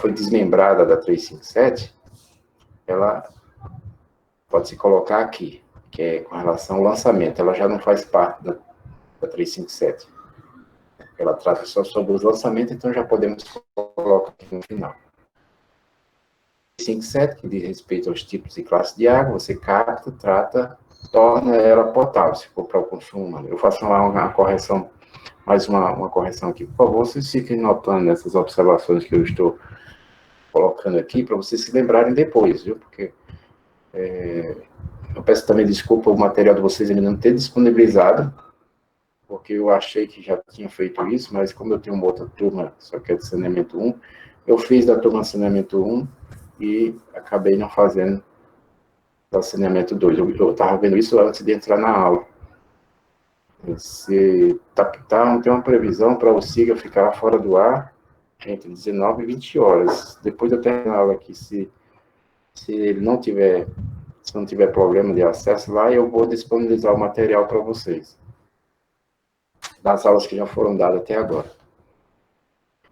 foi desmembrada da 357, ela pode se colocar aqui, que é com relação ao lançamento. Ela já não faz parte da 357. Ela trata só sobre os lançamentos, então já podemos colocar aqui no final. 357, que diz respeito aos tipos e classes de água, você capta, trata, torna ela potável, se for para o consumo humano. Eu faço uma correção, mais uma correção aqui. Por favor, vocês fiquem notando nessas observações que eu estou colocando aqui, para vocês se lembrarem depois, viu? Porque eu peço também desculpa o material de vocês ainda não ter disponibilizado, porque eu achei que já tinha feito isso, mas como eu tenho uma outra turma, só que é de saneamento 1, eu fiz da turma saneamento 1 e acabei não fazendo da saneamento 2. Eu estava vendo isso antes de entrar na aula. Se tem uma previsão para o SIGA ficar fora do ar entre 19 e 20 horas. Depois eu terminar a aula aqui, se ele não tiver, se não tiver problema de acesso lá, eu vou disponibilizar o material para vocês, das aulas que já foram dadas até agora.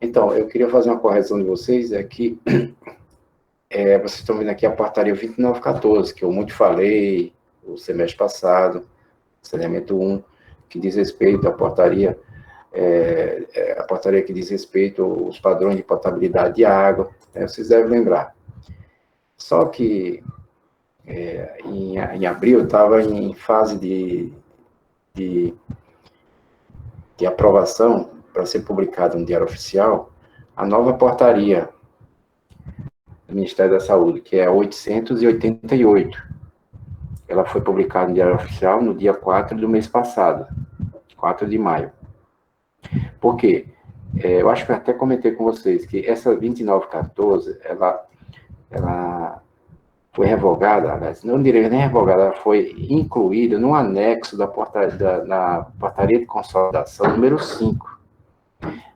Então, eu queria fazer uma correção de vocês, é que vocês estão vendo aqui a portaria 2914, que eu muito falei o semestre passado, saneamento 1, que diz respeito à portaria, a portaria que diz respeito aos padrões de potabilidade de água, vocês devem lembrar. Só que em abril estava em fase de aprovação para ser publicada no Diário Oficial a nova portaria do Ministério da Saúde, que é a 888. Ela foi publicada no Diário Oficial no dia 4 do mês passado, 4 de maio. Por quê? Eu acho que eu até comentei com vocês que essa 2914, ela foi revogada, aliás, não direi nem revogada, ela foi incluída no anexo na portaria de consolidação número 5.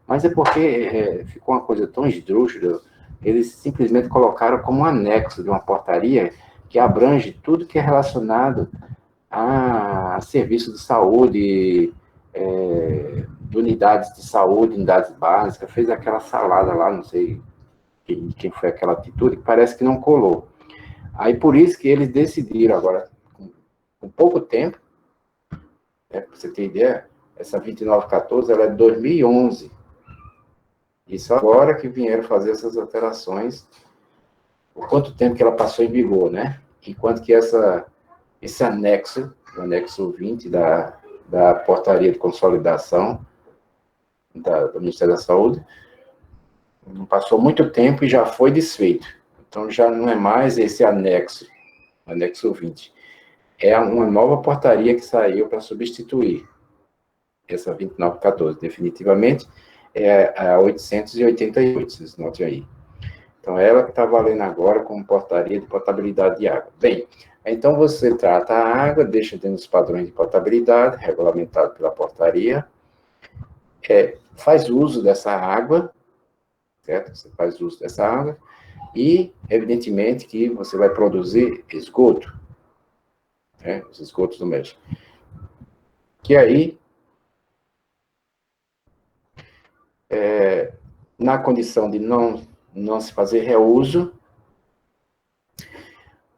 Mas é porque ficou uma coisa tão esdrúxula, eles simplesmente colocaram como um anexo de uma portaria que abrange tudo que é relacionado a serviços de saúde, de unidades de saúde, unidades básicas, fez aquela salada lá, não sei quem foi aquela atitude, que parece que não colou. Aí por isso que eles decidiram agora, com pouco tempo, para você ter ideia, essa 2914, ela é de 2011. Isso agora que vieram fazer essas alterações, por quanto tempo que ela passou em vigor, né? Enquanto que esse anexo, o anexo 20 da portaria de consolidação do Ministério da Saúde, não passou muito tempo e já foi desfeito. Então já não é mais esse anexo 20. É uma nova portaria que saiu para substituir essa 2914. Definitivamente é a 888, vocês notem aí. Então, ela que está valendo agora como portaria de potabilidade de água. Bem, então você trata a água, deixa dentro dos padrões de potabilidade, regulamentado pela portaria, faz uso dessa água, certo? Você faz uso dessa água, e, evidentemente, que você vai produzir esgoto, os esgotos domésticos. Que aí, na condição de não se fazer reuso,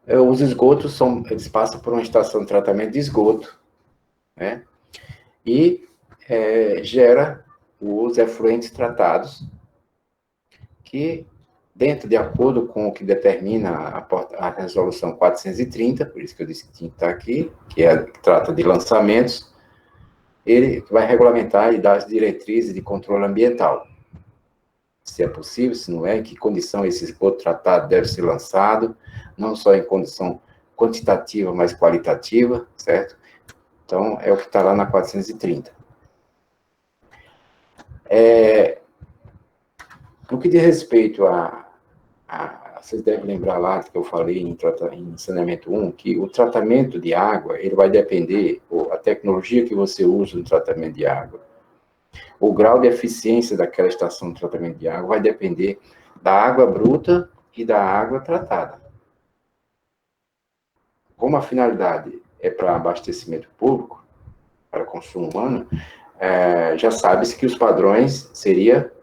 os esgotos eles passam por uma estação de tratamento de esgoto, né? E gera os efluentes tratados, que, de acordo com o que determina a resolução 430, por isso que eu disse que tinha que estar aqui, que trata de lançamentos, ele vai regulamentar e dar as diretrizes de controle ambiental. Se é possível, se não é, em que condição esse esgoto tratado deve ser lançado, não só em condição quantitativa, mas qualitativa, certo? Então, é o que está lá na 430. No que diz respeito vocês devem lembrar lá que eu falei em saneamento 1, que o tratamento de água, ele vai depender, a tecnologia que você usa no tratamento de água, o grau de eficiência daquela estação de tratamento de água vai depender da água bruta e da água tratada. Como a finalidade é para abastecimento público, para consumo humano, já sabe-se que os padrões seria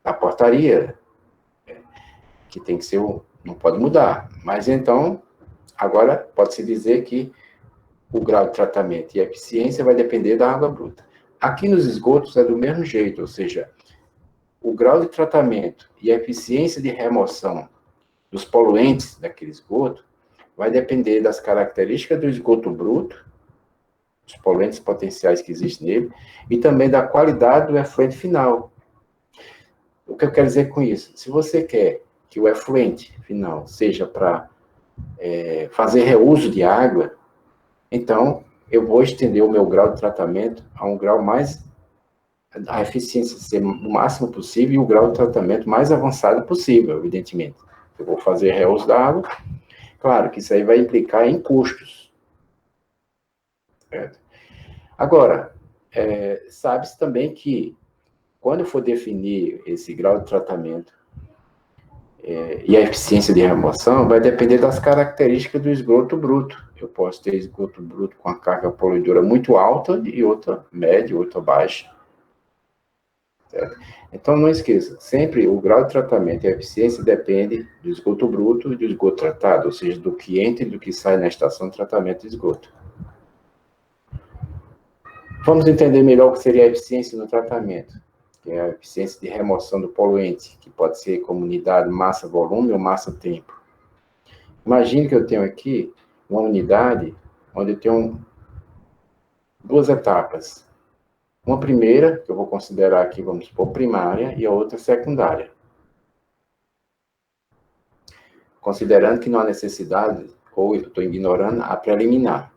a portaria. que tem que ser, não pode mudar. Mas então, agora pode-se dizer que o grau de tratamento e a eficiência vai depender da água bruta. Aqui nos esgotos é do mesmo jeito, ou seja, o grau de tratamento e a eficiência de remoção dos poluentes daquele esgoto vai depender das características do esgoto bruto, os poluentes potenciais que existem nele, e também da qualidade do efluente final. O que eu quero dizer com isso? Se você quer que o efluente final seja para fazer reuso de água, então eu vou estender o meu grau de tratamento a um grau mais, a eficiência ser o máximo possível e o grau de tratamento mais avançado possível, evidentemente. Eu vou fazer reuso da água, claro que isso aí vai implicar em custos. Certo? Agora, sabe-se também que quando for definir esse grau de tratamento e a eficiência de remoção, vai depender das características do esgoto bruto. Eu posso ter esgoto bruto com a carga poluidora muito alta e outra média, outra baixa. Certo? Então, não esqueça, sempre o grau de tratamento e a eficiência depende do esgoto bruto e do esgoto tratado, ou seja, do que entra e do que sai na estação de tratamento de esgoto. Vamos entender melhor o que seria a eficiência no tratamento, que é a eficiência de remoção do poluente, que pode ser como unidade massa-volume ou massa-tempo. Imagine que eu tenho aqui uma unidade onde eu tenho duas etapas. Uma primeira, que eu vou considerar aqui, vamos supor, primária, e a outra secundária. Considerando que não há necessidade, ou eu estou ignorando, a preliminar.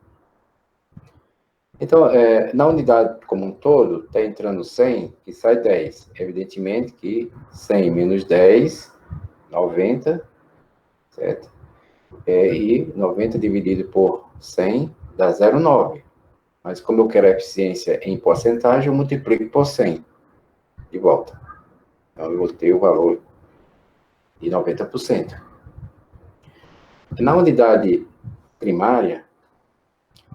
Então, na unidade como um todo, está entrando 100 e sai 10. Evidentemente que 100 menos 10, 90, certo? E 90 dividido por 100 dá 0,9. Mas como eu quero a eficiência em porcentagem, eu multiplico por 100 de volta. Então, eu vou ter o valor de 90%. Na unidade primária,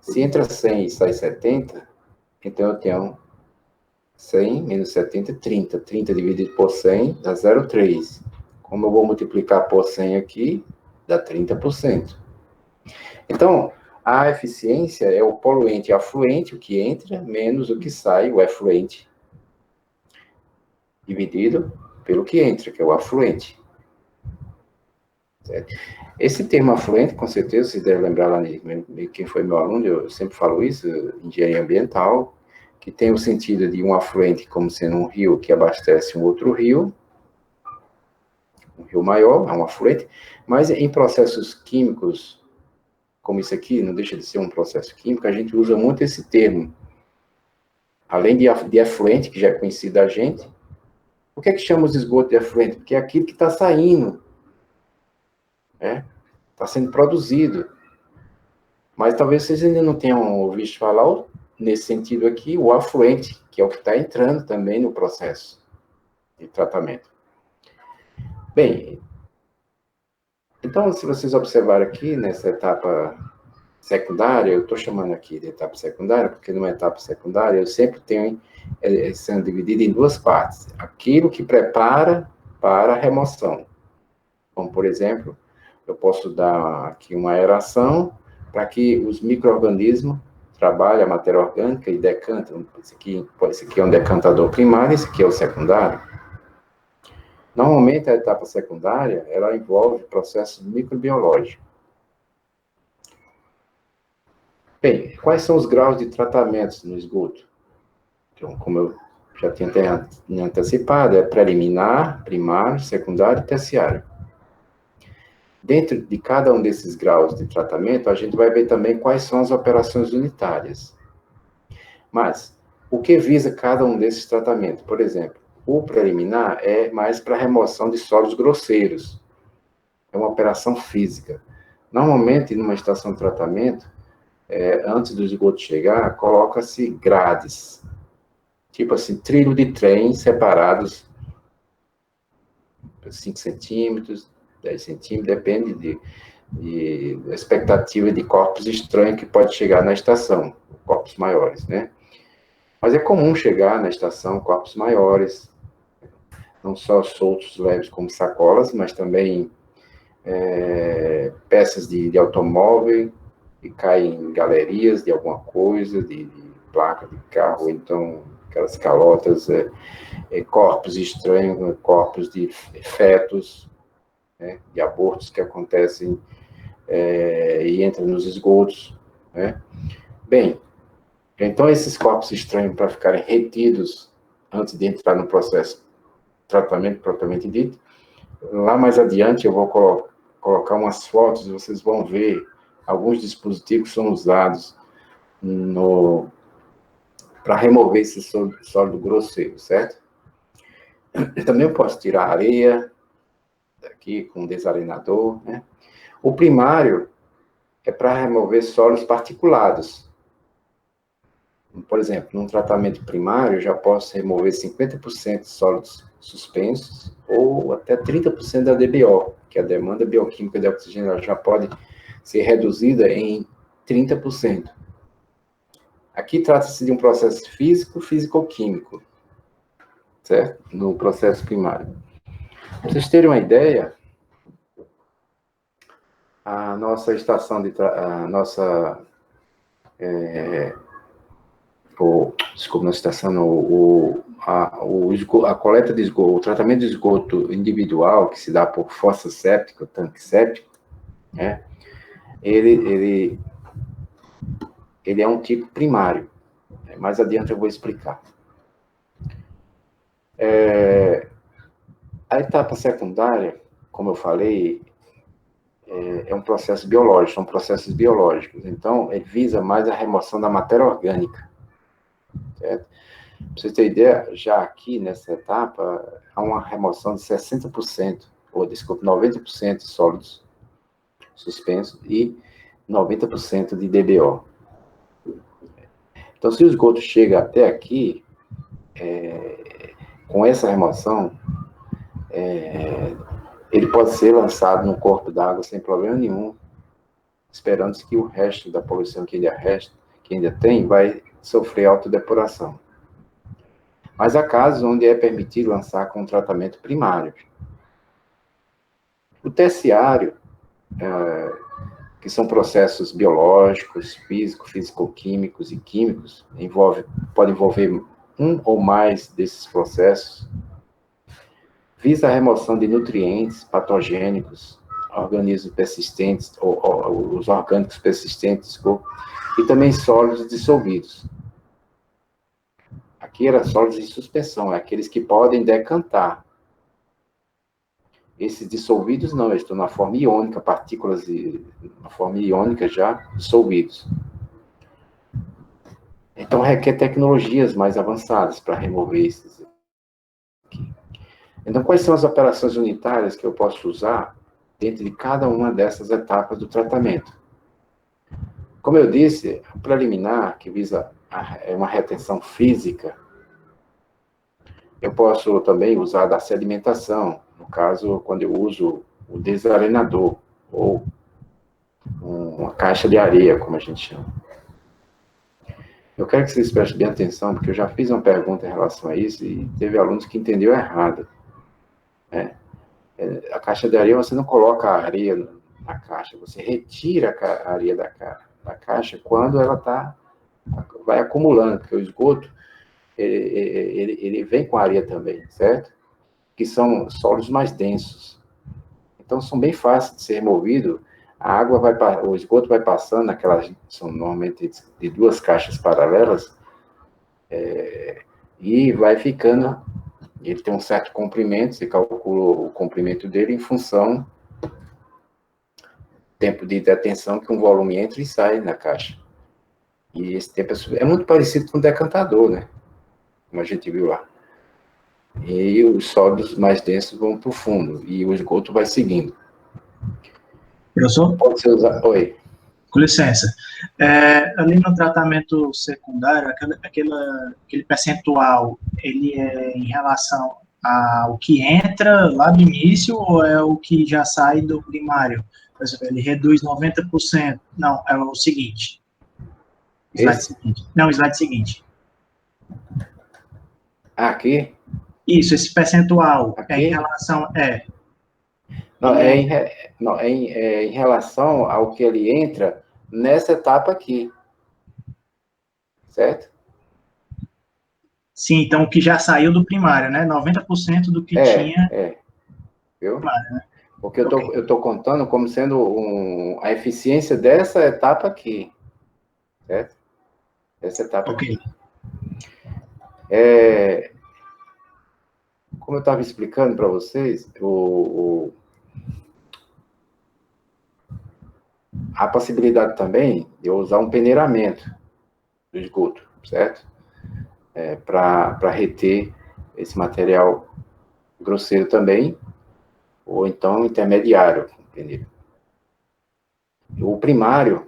se entra 100 e sai 70, então eu tenho 100 menos 70, 30. 30 dividido por 100 dá 0,3. Como eu vou multiplicar por 100 aqui, dá 30%. Então, a eficiência é o poluente afluente, o que entra, menos o que sai, o efluente, dividido pelo que entra, que é o afluente. Certo? Esse termo afluente, com certeza, vocês devem lembrar lá de quem foi meu aluno, eu sempre falo isso, engenharia ambiental, que tem o sentido de um afluente como sendo um rio que abastece um outro rio, um rio maior, é um afluente, mas em processos químicos, como isso aqui, não deixa de ser um processo químico, a gente usa muito esse termo. Além de efluente, que já é conhecido da gente, por que chama os esgotos de efluente? Porque é aquilo que está saindo, está sendo produzido. Mas talvez vocês ainda não tenham ouvido falar, nesse sentido aqui, o afluente, que é o que está entrando também no processo de tratamento. Bem, então, se vocês observarem aqui, nessa etapa secundária, eu estou chamando aqui de etapa secundária, porque numa etapa secundária eu sempre tenho sendo dividido em duas partes. Aquilo que prepara para a remoção. Como, por exemplo, eu posso dar aqui uma aeração para que os micro-organismos trabalhem a matéria orgânica e decantam. Esse aqui é um decantador primário, esse aqui é o secundário. Normalmente, a etapa secundária, ela envolve processos microbiológicos. Bem, quais são os graus de tratamento no esgoto? Então, como eu já tinha antecipado, é preliminar, primário, secundário e terciário. Dentro de cada um desses graus de tratamento, a gente vai ver também quais são as operações unitárias. Mas, o que visa cada um desses tratamentos? Por exemplo, o preliminar é mais para remoção de solos grosseiros. É uma operação física. Normalmente, numa estação de tratamento, antes do esgoto chegar, coloca-se grades. Tipo assim, trilho de trem separados, 5 centímetros, 10 centímetros, depende da expectativa de corpos estranhos que pode chegar na estação, corpos maiores, né? Mas é comum chegar na estação corpos maiores. não só soltos leves como sacolas, mas também peças de automóvel que caem em galerias de alguma coisa, de placa de carro, então aquelas calotas, corpos estranhos, corpos de fetos, né, de abortos que acontecem e entram nos esgotos, né? Bem, então esses corpos estranhos, para ficarem retidos antes de entrar no processo de tratamento propriamente dito, lá mais adiante eu vou colocar umas fotos e vocês vão ver alguns dispositivos que são usados para remover esse sólido grosseiro, certo? Também eu posso tirar areia daqui com desarenador, né? O primário é para remover sólidos particulados. Por exemplo, num tratamento primário, eu já posso remover 50% de sólidos suspensos ou até 30% da DBO, que a demanda bioquímica de oxigênio já pode ser reduzida em 30%. Aqui trata-se de um processo físico-químico, certo? No processo primário. Para vocês terem uma ideia, a nossa estação de desculpa, nossa estação, a coleta de esgoto, o tratamento de esgoto individual, que se dá por fossa séptica, tanque séptico, né? Ele é um tipo primário. Mais adiante eu vou explicar. A etapa secundária, como eu falei, é um processo biológico, são processos biológicos. Então, ele visa mais a remoção da matéria orgânica, certo? Para vocês terem ideia, já aqui nessa etapa, há uma remoção de 60%, ou desculpe, 90% de sólidos suspensos e 90% de DBO. Então, se o esgoto chega até aqui, com essa remoção, ele pode ser lançado no corpo d'água sem problema nenhum, esperando que o resto da poluição que ainda tem vai sofrer autodepuração. Mas há casos onde é permitido lançar com tratamento primário. O terciário, que são processos biológicos, físico-químicos e químicos, pode envolver um ou mais desses processos, visa a remoção de nutrientes patogênicos, organismos persistentes, ou os orgânicos persistentes, e também sólidos dissolvidos. Aqui era sólidos em suspensão, aqueles que podem decantar. Esses dissolvidos não, eles estão na forma iônica, partículas na forma iônica já dissolvidos. Então requer tecnologias mais avançadas para remover esses aqui. Então, quais são as operações unitárias que eu posso usar dentro de cada uma dessas etapas do tratamento? Como eu disse, o preliminar, que visa uma retenção física, eu posso também usar da sedimentação, no caso, quando eu uso o desarenador, ou uma caixa de areia, como a gente chama. Eu quero que vocês prestem bem atenção, porque eu já fiz uma pergunta em relação a isso, e teve alunos que entenderam errado. A caixa de areia, você não coloca a areia na caixa, você retira a areia da caixa quando ela vai acumulando, porque o esgoto, ele vem com a areia também, certo? Que são solos mais densos. Então, são bem fáceis de ser removidos. O esgoto vai passando, são normalmente de duas caixas paralelas, e vai ficando. Ele tem um certo comprimento, você calcula o comprimento dele em função do tempo de detenção que um volume entra e sai na caixa. E esse tempo é muito parecido com o decantador, né? Como a gente viu lá. E os sólidos mais densos vão para o fundo, e o esgoto vai seguindo. Professor? Pode ser usado. Oi. Com licença. Ali no tratamento secundário, aquele percentual, ele é em relação ao que entra lá do início ou é o que já sai do primário? Por exemplo, ele reduz 90%. Não, é o seguinte. Slide seguinte. Não, slide seguinte. Aqui? Isso, esse percentual é em Aqui? relação. Não, é em relação ao que ele entra nessa etapa aqui, certo? Sim, então o que já saiu do primário, né? 90% do que tinha. Viu? Primário, né? Porque Ok, eu tô contando como sendo a eficiência dessa etapa aqui, certo? Essa etapa ok. aqui. Como eu estava explicando para vocês, a possibilidade também de eu usar um peneiramento do esgoto, certo? Para reter esse material grosseiro também, ou então intermediário, entendeu? O primário,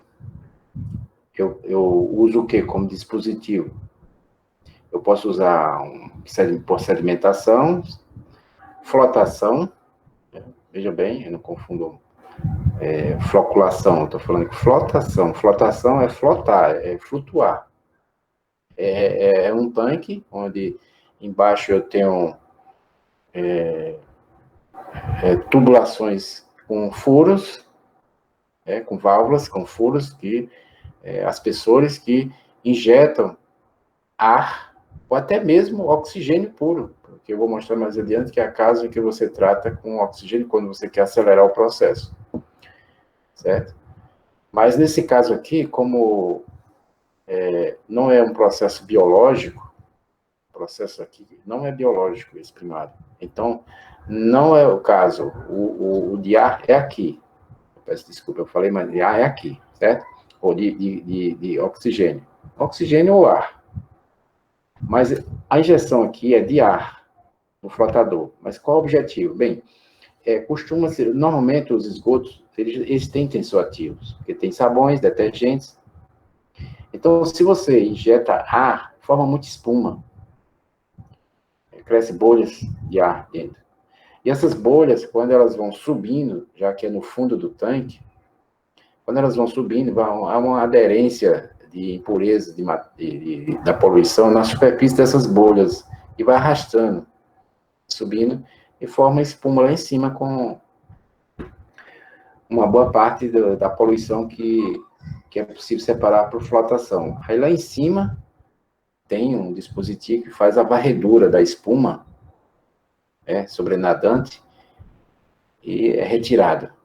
eu uso o que como dispositivo? Eu posso usar por sedimentação, flotação, veja bem, eu não confundo floculação, eu estou falando de flotação. Flotação é flotar, é flutuar. É um tanque onde embaixo eu tenho tubulações com furos, com válvulas, com furos, que aspersores que injetam ar ou até mesmo oxigênio puro, porque eu vou mostrar mais adiante que é a caso em que você trata com oxigênio quando você quer acelerar o processo, certo? Mas nesse caso aqui, como não é um processo biológico, o processo aqui não é biológico, esse primário. Então, não é o caso. O de ar é aqui. Peço desculpa, eu falei, mas de ar é aqui, certo? Ou de oxigênio. Oxigênio ou ar. Mas a injeção aqui é de ar no flotador. Mas qual o objetivo? Bem, costuma ser, normalmente os esgotos, eles têm tensoativos, porque tem sabões, detergentes. Então, se você injeta ar, forma muita espuma. Cresce bolhas de ar dentro. E essas bolhas, quando elas vão subindo, já que é no fundo do tanque, quando elas vão subindo, há uma aderência de impureza da poluição na superfície dessas bolhas e vai arrastando, subindo e forma espuma lá em cima com uma boa parte da poluição que é possível separar por flotação. Aí lá em cima tem um dispositivo que faz a varredura da espuma, sobrenadante, e é retirada.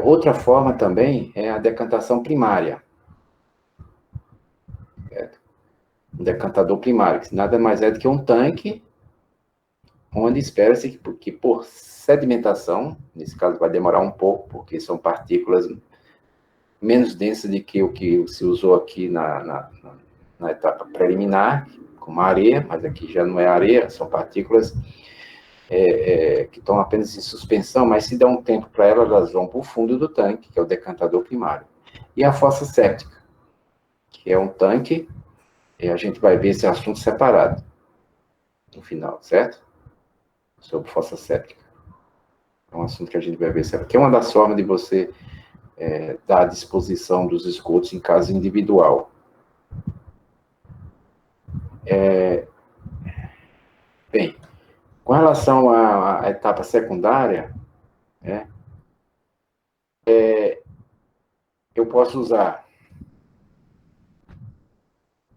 Outra forma também é a decantação primária. Certo? Um decantador primário, que nada mais é do que um tanque, onde espera-se que por sedimentação, nesse caso vai demorar um pouco, porque são partículas menos densas do que o que se usou aqui na etapa preliminar, como a areia, mas aqui já não é areia, são partículas que estão apenas em suspensão, mas se der um tempo para elas, elas vão para o fundo do tanque, que é o decantador primário. E a fossa séptica, que é um tanque, e a gente vai ver esse assunto separado no final, certo? Sobre fossa séptica. É um assunto que a gente vai ver separado, que é uma das formas de você dar a disposição dos esgotos em caso individual. Bem, com relação à etapa secundária, eu posso usar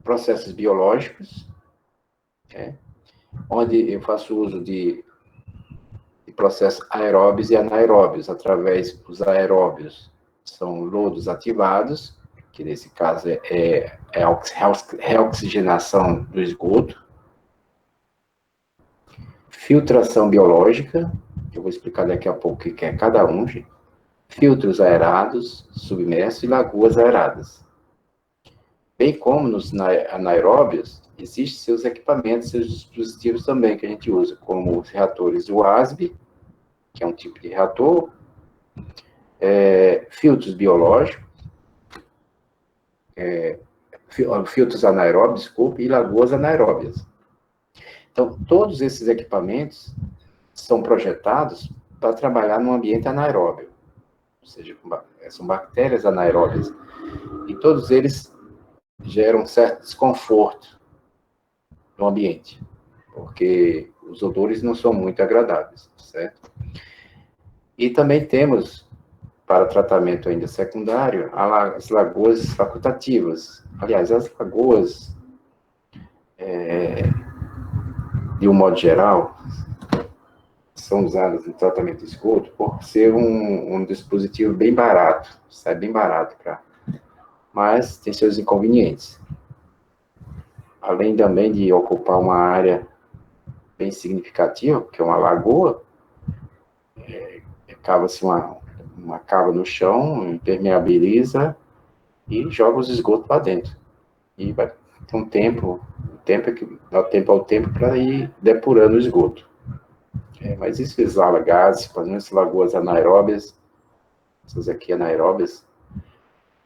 processos biológicos, onde eu faço uso de processos aeróbios e anaeróbios, através dos aeróbios, são lodos ativados, que nesse caso é a reoxigenação do esgoto, filtração biológica, que eu vou explicar daqui a pouco o que é cada um, filtros aerados, submersos e lagoas aeradas. Bem como nos anaeróbios, existem seus equipamentos, seus dispositivos também que a gente usa, como os reatores WASB, que é um tipo de reator, filtros biológicos, filtros anaeróbios, desculpe, e lagoas anaeróbias. Então, todos esses equipamentos são projetados para trabalhar no ambiente anaeróbio, ou seja, são bactérias anaeróbias, e todos eles geram um certo desconforto no ambiente, porque os odores não são muito agradáveis, certo? E também temos, para tratamento ainda secundário, as lagoas facultativas. Aliás, as lagoas, de um modo geral, são usadas no tratamento de esgoto por ser um dispositivo bem barato, sai bem barato, mas tem seus inconvenientes. Além também de ocupar uma área bem significativa, que é uma lagoa, cava-se uma cava no chão, impermeabiliza e joga os esgotos lá dentro. E vai ter um tempo é que dá tempo ao tempo para ir depurando o esgoto. Mas isso exala gases, principalmente lagoas anaeróbias, essas aqui anaeróbias.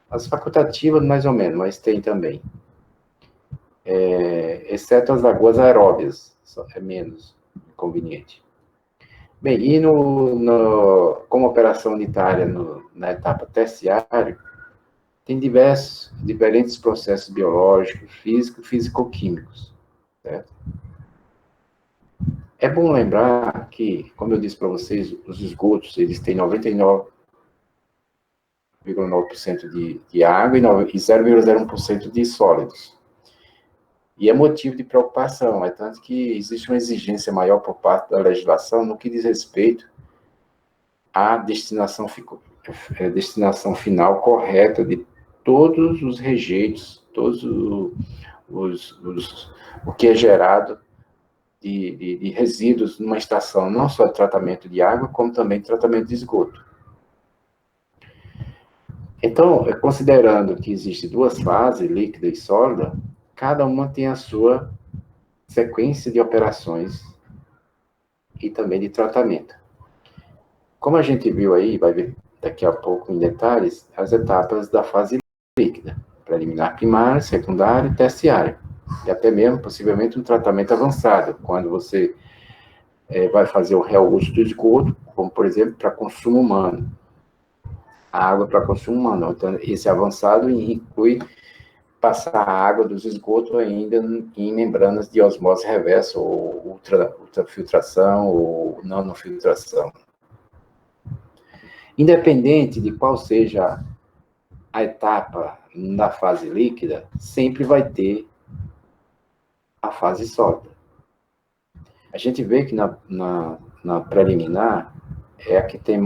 As facultativas, mais ou menos, mas tem também. Exceto as lagoas aeróbias, é menos inconveniente. Bem, e como operação unitária na etapa terciária, tem diferentes processos biológicos, físicos, físico-químicos, certo? É bom lembrar que, como eu disse para vocês, os esgotos, eles têm 99,9% de água e 0,01% de sólidos. E é motivo de preocupação, é tanto que existe uma exigência maior por parte da legislação no que diz respeito à destinação final correta de todos os rejeitos, todos o que é gerado de resíduos numa estação, não só de tratamento de água, como também de tratamento de esgoto. Então, considerando que existem duas fases, líquida e sólida, cada uma tem a sua sequência de operações e também de tratamento. Como a gente viu aí, vai ver daqui a pouco em detalhes, as etapas da fase líquida, preliminar primária, secundária e terciária, e até mesmo, possivelmente, um tratamento avançado, quando você vai fazer o reuso do esgoto, como, por exemplo, para consumo humano. A água para consumo humano. Então, esse avançado inclui passar a água dos esgotos ainda em membranas de osmose reversa, ou ultrafiltração, ou nanofiltração. Independente de qual seja a etapa na fase líquida, sempre vai ter a fase sólida. A gente vê que na preliminar é a que tem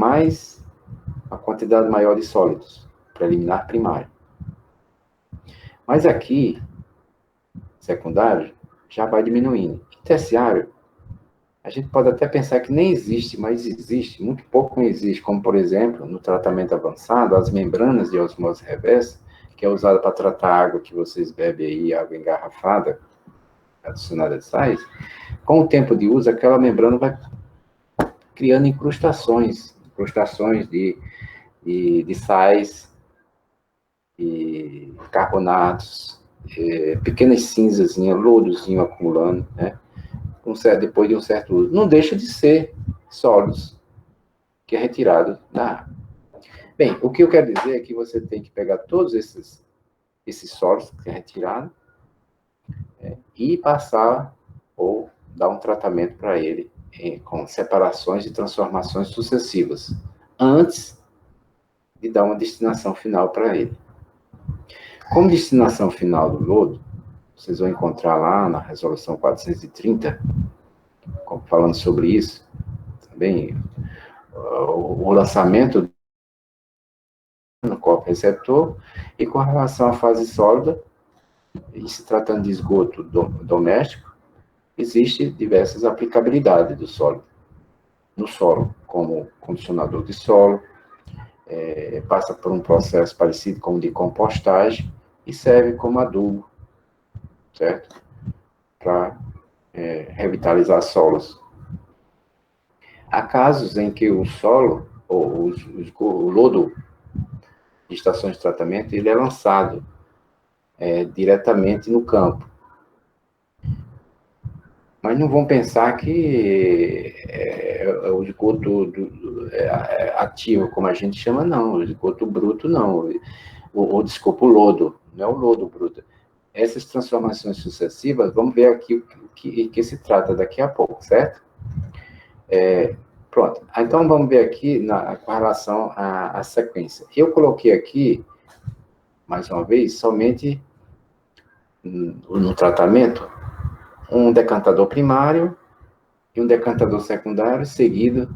a quantidade maior de sólidos, preliminar primário. Mas aqui, secundário, já vai diminuindo. Em terciário, a gente pode até pensar que nem existe, mas existe, muito pouco existe, como, por exemplo, no tratamento avançado, as membranas de osmose reversa, que é usada para tratar a água que vocês bebem aí, água engarrafada, adicionada de sais. Com o tempo de uso, aquela membrana vai criando incrustações de sais, e carbonatos, pequenas cinzazinhas, lodozinho acumulando, né? Depois de um certo uso. Não deixa de ser sólidos, que é retirado da água. Bem, o que eu quero dizer é que você tem que pegar todos esses sólidos que é retirado e passar ou dar um tratamento para ele com separações e transformações sucessivas, antes de dar uma destinação final para ele. Como destinação final do lodo, vocês vão encontrar lá na resolução 430, falando sobre isso, também o lançamento no corpo receptor, e com relação à fase sólida, e se tratando de esgoto doméstico, existe diversas aplicabilidades do sólido no solo, como condicionador de solo, passa por um processo parecido com o de compostagem e serve como adubo, certo? Para revitalizar solos. Há casos em que o solo, ou o lodo de estações de tratamento, ele é lançado diretamente no campo. Mas não vão pensar que o esgoto ativo, como a gente chama, não. O esgoto bruto, não. Desculpa, o lodo. Não é o lodo bruto. essas transformações sucessivas, vamos ver aqui o que se trata daqui a pouco, certo? Pronto. Então, vamos ver aqui com relação à sequência. Eu coloquei aqui, mais uma vez, somente no tratamento, um decantador primário e um decantador secundário, seguido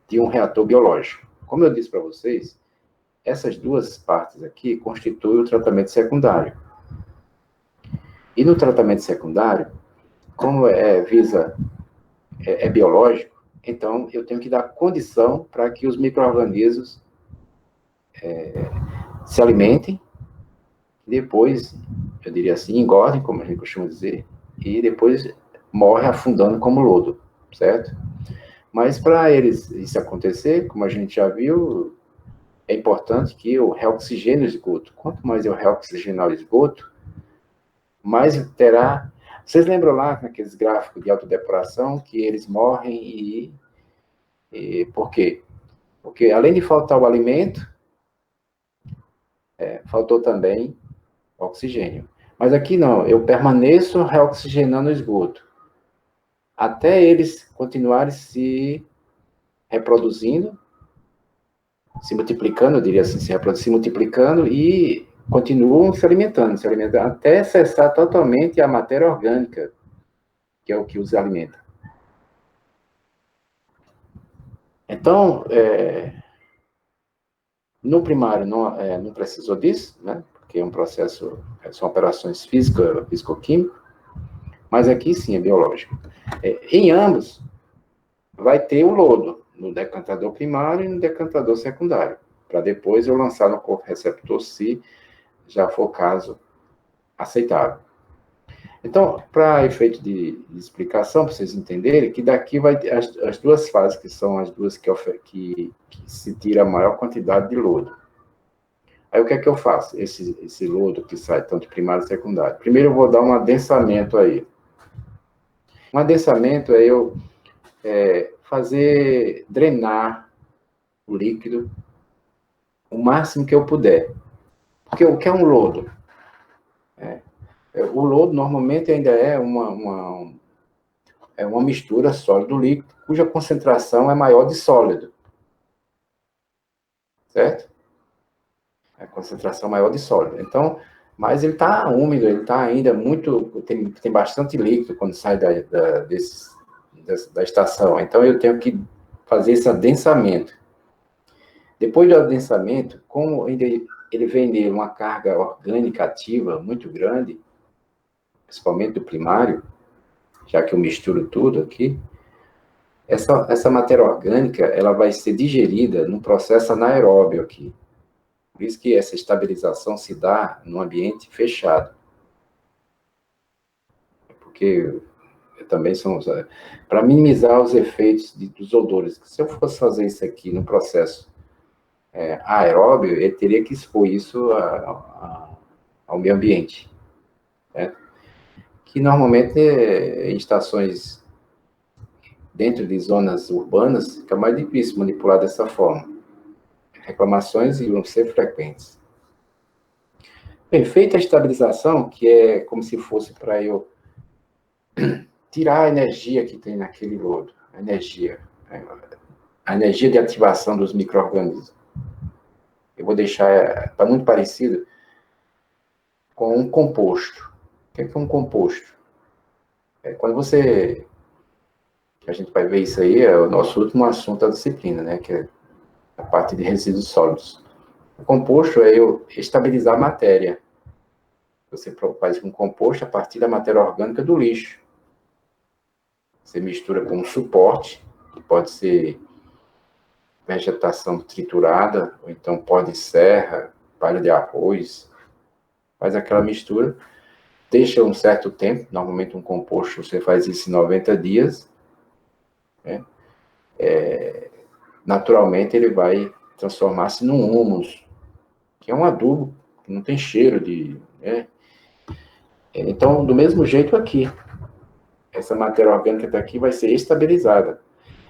de um reator biológico. Como eu disse para vocês, essas duas partes aqui constituem o tratamento secundário. E no tratamento secundário, como é biológico, então eu tenho que dar condição para que os micro-organismos se alimentem, depois, eu diria assim, engordem, como a gente costuma dizer, e depois morre afundando como lodo, certo? Mas para isso acontecer, como a gente já viu, é importante que eu reoxigene o esgoto. Quanto mais eu reoxigenar o esgoto, mais terá... Vocês lembram lá naqueles gráficos de autodepuração que eles morrem e por quê? Porque além de faltar o alimento, faltou também oxigênio. Mas aqui não, eu permaneço reoxigenando o esgoto, até eles continuarem se reproduzindo, se multiplicando, eu diria assim, se multiplicando e continuam se alimentando, até cessar totalmente a matéria orgânica, que é o que os alimenta. Então, no primário não precisou disso, né? Porque é um processo, são operações físico-químicas, mas aqui sim é biológico. Em ambos, vai ter o lodo, no decantador primário e no decantador secundário, para depois eu lançar no corpo receptor, se já for caso aceitável. Então, para efeito de explicação, para vocês entenderem, que daqui vai ter as duas fases, que são as duas que se tira a maior quantidade de lodo. Aí o que é que eu faço? Esse lodo que sai tanto primário e secundário. Primeiro eu vou dar um adensamento a ele. Um adensamento é eu fazer drenar o líquido o máximo que eu puder. Porque o que é um lodo? O lodo normalmente ainda é uma mistura sólido-líquido, cuja concentração é maior de sólido. Certo? É a concentração maior de sólido. Então, mas ele está úmido, ele está ainda muito... Tem bastante líquido quando sai da estação. Então, eu tenho que fazer esse adensamento. Depois do adensamento, como ele vem de uma carga orgânica ativa muito grande, principalmente do primário, já que eu misturo tudo aqui, essa matéria orgânica ela vai ser digerida num processo anaeróbio aqui. Por isso que essa estabilização se dá num ambiente fechado. Porque também são... Para minimizar os efeitos dos odores. Se eu fosse fazer isso aqui no processo aeróbio, ele teria que expor isso ao meio ambiente. Certo? Que normalmente em estações dentro de zonas urbanas fica mais difícil manipular dessa forma. Reclamações vão ser frequentes. Bem, feita a estabilização, que é como se fosse para eu tirar a energia que tem naquele lodo, a energia de ativação dos micro-organismos. Eu vou deixar, está muito parecido com um composto. O que é um composto? Quando a gente vai ver isso aí, é o nosso último assunto da disciplina, né, que é a parte de resíduos sólidos. O composto é eu estabilizar a matéria. Você faz um composto a partir da matéria orgânica do lixo. Você mistura com um suporte, que pode ser vegetação triturada, ou então pó de serra, palha de arroz. Faz aquela mistura, deixa um certo tempo, normalmente um composto você faz isso em 90 dias, né? Naturalmente ele vai transformar-se num humus, que é um adubo, que não tem cheiro de... né? Então, do mesmo jeito aqui, essa matéria orgânica daqui vai ser estabilizada.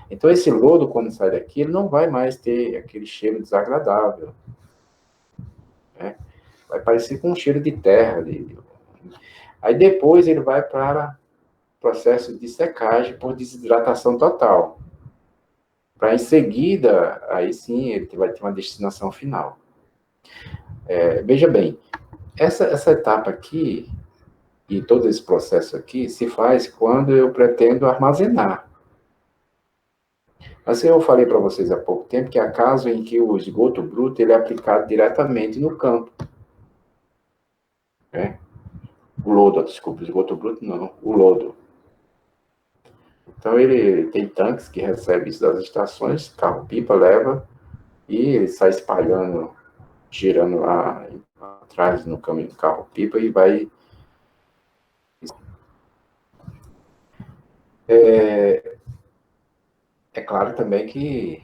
Então, esse lodo, quando sai daqui, ele não vai mais ter aquele cheiro desagradável, né? Vai parecer com um cheiro de terra. Aí depois ele vai para o processo de secagem por desidratação total. Para em seguida, aí sim, ele vai ter uma destinação final. Veja bem, essa etapa aqui, e todo esse processo aqui, se faz quando eu pretendo armazenar. Assim, eu falei para vocês há pouco tempo que há casos em que o esgoto bruto ele é aplicado diretamente no campo. Né? O lodo, desculpa, o esgoto bruto não, o lodo. Então, ele tem tanques que recebem isso das estações, carro-pipa leva, e ele sai espalhando, girando lá atrás no caminho do carro-pipa e vai... É claro também que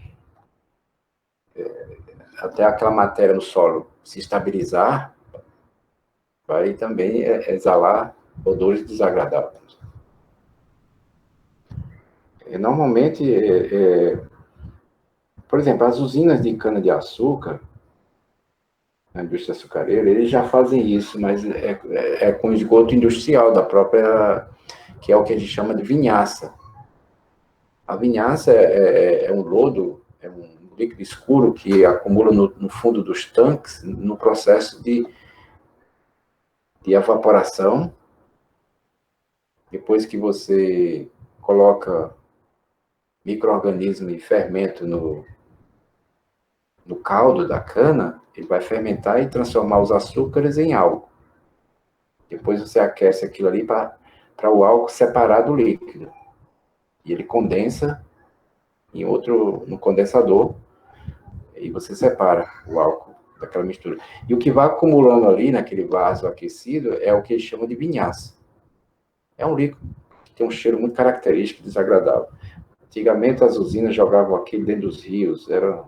até aquela matéria no solo se estabilizar, vai também exalar odores desagradáveis. Normalmente, por exemplo, as usinas de cana-de-açúcar, na indústria açucareira, eles já fazem isso, mas é com esgoto industrial da própria, que é o que a gente chama de vinhaça. A vinhaça é um lodo, é um líquido escuro que acumula no fundo dos tanques no processo de evaporação. Depois que você coloca micro-organismo e fermento no caldo da cana, ele vai fermentar e transformar os açúcares em álcool. Depois você aquece aquilo ali para o álcool separar do líquido. E ele condensa no condensador, e você separa o álcool daquela mistura. E o que vai acumulando ali naquele vaso aquecido é o que eles chamam de vinhaça. É um líquido que tem um cheiro muito característico, desagradável. Antigamente as usinas jogavam aquilo dentro dos rios, era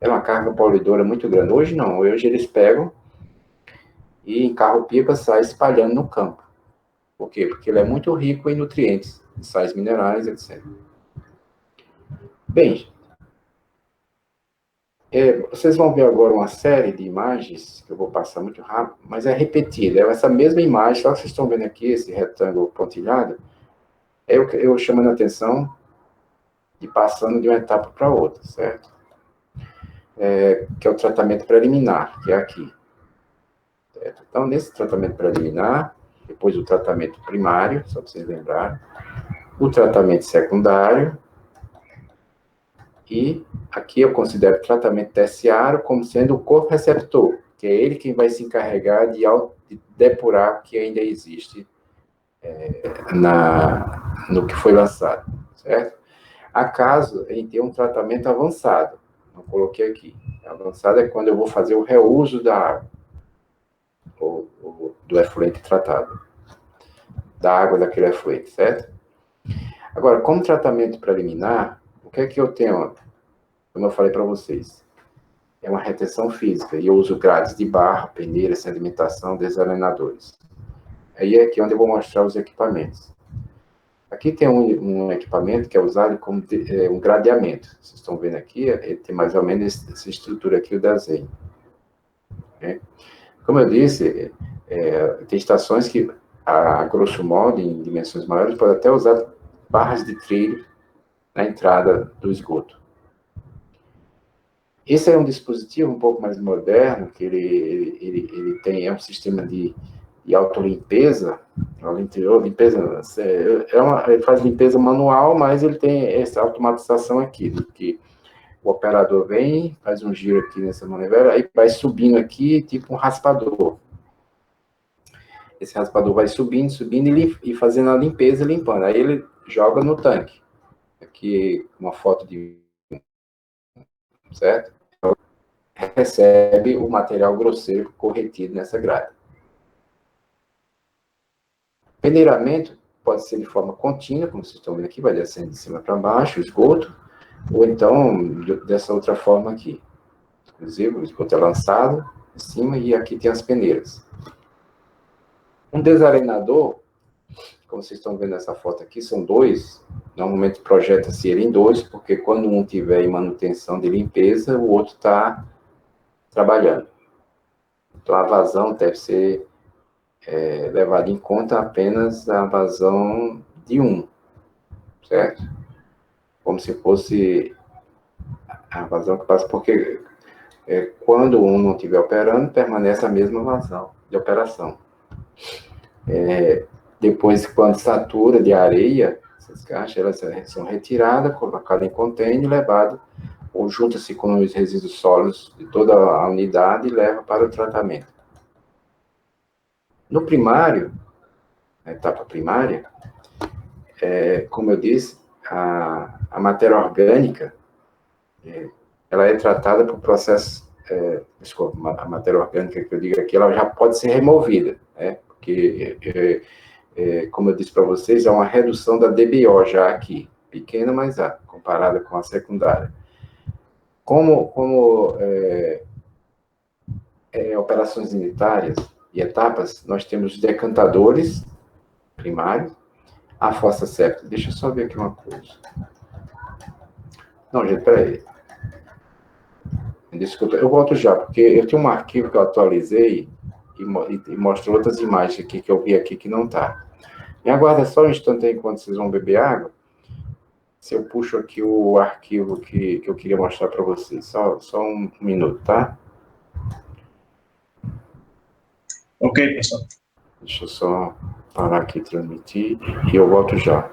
uma carga poluidora muito grande. Hoje não, hoje eles pegam e em carro-pipa sai espalhando no campo. Por quê? Porque ele é muito rico em nutrientes, sais minerais, etc. Bem, vocês vão ver agora uma série de imagens, que eu vou passar muito rápido, mas é repetida. É essa mesma imagem, só que vocês estão vendo aqui, esse retângulo pontilhado, eu chamando a atenção e passando de uma etapa para outra, certo? Que é o tratamento preliminar, que é aqui. Certo? Então, nesse tratamento preliminar, depois o tratamento primário, só para vocês lembrarem, o tratamento secundário, e aqui eu considero o tratamento terciário como sendo o corpo receptor, que é ele quem vai se encarregar de depurar o que ainda existe no que foi lançado, certo? Acaso em ter um tratamento avançado, não coloquei aqui. Avançado é quando eu vou fazer o reuso da água, do efluente tratado, da água daquele efluente, certo? Agora, como tratamento preliminar, o que é que eu tenho? Como eu falei para vocês, é uma retenção física, e eu uso grades de barra, peneiras, sedimentação, desarenadores. Aí é aqui onde eu vou mostrar os equipamentos. Aqui tem um equipamento que é usado como um gradeamento. Vocês estão vendo aqui, ele tem mais ou menos essa estrutura aqui, o desenho. Né? Como eu disse, tem estações que, a grosso modo, em dimensões maiores, pode até usar barras de trilho na entrada do esgoto. Esse é um dispositivo um pouco mais moderno, que ele tem um sistema de autolimpeza, ele faz limpeza manual, mas ele tem essa automatização aqui, que o operador vem, faz um giro aqui nessa manivela, aí vai subindo aqui, tipo um raspador. Esse raspador vai subindo e fazendo a limpeza, limpando. Aí ele joga no tanque. Aqui, uma foto de... certo? Recebe o material grosseiro corretido nessa grade. Peneiramento pode ser de forma contínua, como vocês estão vendo aqui, vai descendo de cima para baixo, o esgoto, ou então dessa outra forma aqui. Inclusive, o esgoto é lançado em cima e aqui tem as peneiras. Um desarenador, como vocês estão vendo nessa foto aqui, são dois. Normalmente projeta-se ele em dois, porque quando um tiver em manutenção de limpeza, o outro está trabalhando. Então, a vazão deve ser levado em conta apenas a vazão de 1, certo? Como se fosse a vazão que passa, porque quando um não estiver operando, permanece a mesma vazão de operação. Depois, quando satura de areia, essas caixas elas são retiradas, colocadas em container e levadas, ou junta-se com os resíduos sólidos de toda a unidade e leva para o tratamento. No primário, na etapa primária, como eu disse, a matéria orgânica, ela é tratada por processo, desculpa, a matéria orgânica que eu digo aqui, ela já pode ser removida, né? Porque, como eu disse para vocês, é uma redução da DBO já aqui, pequena, mas comparada com a secundária. Como operações unitárias e etapas, nós temos decantadores primários, a fossa séptica. Deixa eu só ver aqui uma coisa. Não, gente, peraí. Desculpa, eu volto já, porque eu tenho um arquivo que eu atualizei e mostra outras imagens aqui que eu vi aqui que não está. Me aguarda só um instante aí enquanto vocês vão beber água. Se eu puxo aqui o arquivo que eu queria mostrar para vocês. Só um minuto, tá? Ok, pessoal. Deixa eu só parar aqui e transmitir e eu volto já.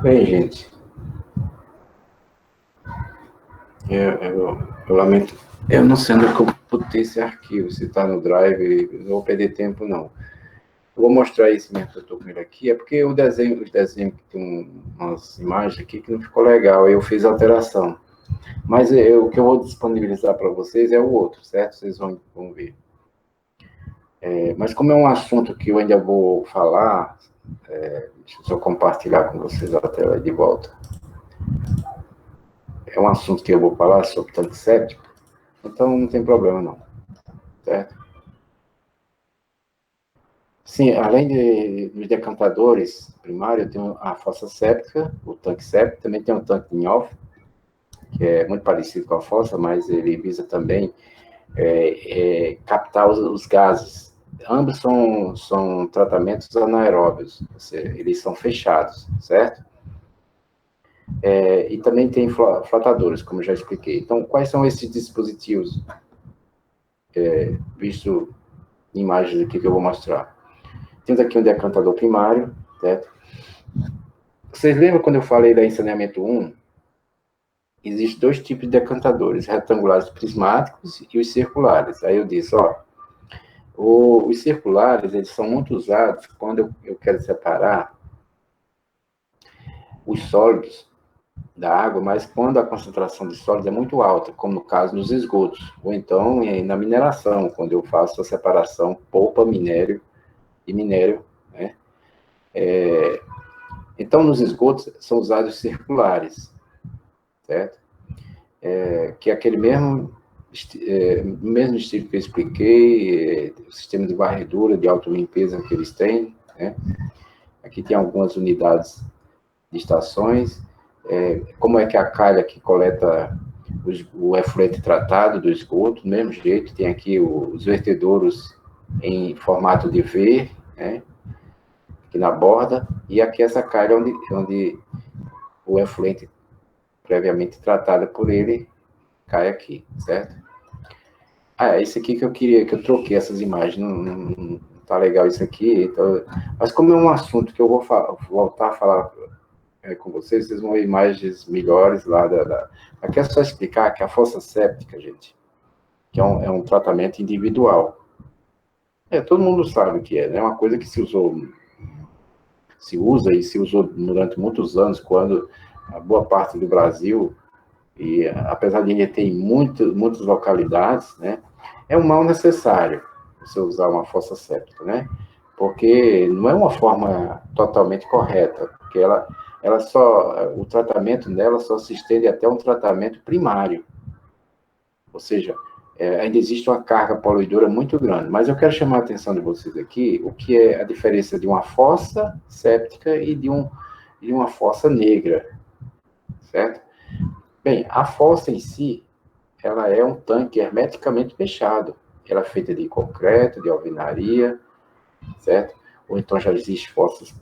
Bem, gente, eu lamento, eu não sei onde eu botei esse arquivo, se está no Drive, não vou perder tempo, não. Eu vou mostrar esse mesmo que eu estou com ele aqui, é porque os desenhos que tem umas imagens aqui que não ficou legal, eu fiz alteração. Mas o que eu vou disponibilizar para vocês é o outro, certo? Vocês vão ver. Mas como é um assunto que eu ainda vou falar, deixa eu só compartilhar com vocês a tela de volta. É um assunto que eu vou falar sobre tanque séptico, então não tem problema não, certo? Sim, além dos decantadores primários, eu tenho a fossa séptica, o tanque séptico, também tem um tanque de Nhoff, que é muito parecido com a fossa, mas ele visa também captar os gases. Ambos são tratamentos anaeróbios, ou seja, eles são fechados, certo? E também tem flotadores, como eu já expliquei. Então, quais são esses dispositivos? Visto em imagens aqui que eu vou mostrar. Temos aqui um decantador primário, certo? Vocês lembram quando eu falei da ensaneamento 1? Existem dois tipos de decantadores, retangulares prismáticos e os circulares. Aí eu disse, ó, os circulares, eles são muito usados quando eu quero separar os sólidos da água, mas quando a concentração de sólidos é muito alta, como no caso nos esgotos, ou então na mineração, quando eu faço a separação polpa, minério e minério, né? Então, nos esgotos são usados circulares, certo? Que é aquele mesmo estilo que eu expliquei, o sistema de varredura, de autolimpeza que eles têm, né? Aqui tem algumas unidades de estações, como é que a calha que coleta o efluente tratado do esgoto, do mesmo jeito, tem aqui os vertedouros em formato de V, né, aqui na borda, e aqui essa calha onde o efluente previamente tratado por ele cai aqui, certo? Isso aqui que eu queria, que eu troquei essas imagens, não tá legal isso aqui, então, mas como é um assunto que eu vou voltar a falar com vocês vão ver imagens melhores lá Aqui é só explicar que a fossa séptica, gente, que é um tratamento individual. Todo mundo sabe o que é, né? É uma coisa que se usa e se usou durante muitos anos, quando a boa parte do Brasil, e apesar de ainda ter em muitas localidades, né, é um mal necessário você usar uma fossa séptica, né? Porque não é uma forma totalmente correta, porque o tratamento dela só se estende até um tratamento primário. Ou seja, ainda existe uma carga poluidora muito grande. Mas eu quero chamar a atenção de vocês aqui, o que é a diferença de uma fossa séptica e de uma fossa negra, certo? Bem, a fossa em si, ela é um tanque hermeticamente fechado. Ela é feita de concreto, de alvenaria, certo? Ou então já existe fossas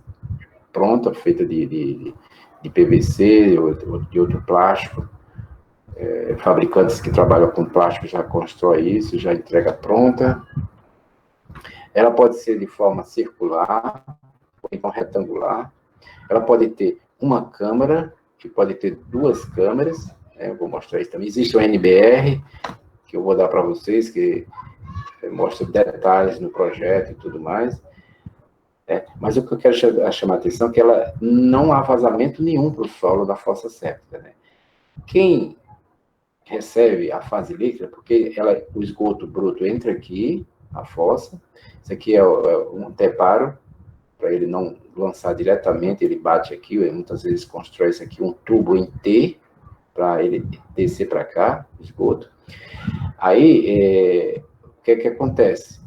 pronta, feita de PVC ou de outro plástico. Fabricantes que trabalham com plástico já constroem isso, já entrega pronta. Ela pode ser de forma circular, ou então retangular. Ela pode ter uma câmara, que pode ter duas câmeras, eu vou mostrar isso também. Existe o NBR, que eu vou dar para vocês, que mostra detalhes no projeto e tudo mais. Mas o que eu quero chamar a atenção é que ela não há vazamento nenhum para o solo da fossa séptica, né? Quem recebe a fase líquida, porque o esgoto bruto entra aqui, a fossa, isso aqui é um anteparo, para ele não lançar diretamente, ele bate aqui, muitas vezes constrói isso aqui, um tubo em T, para ele descer para cá, esgoto. Aí, o que acontece?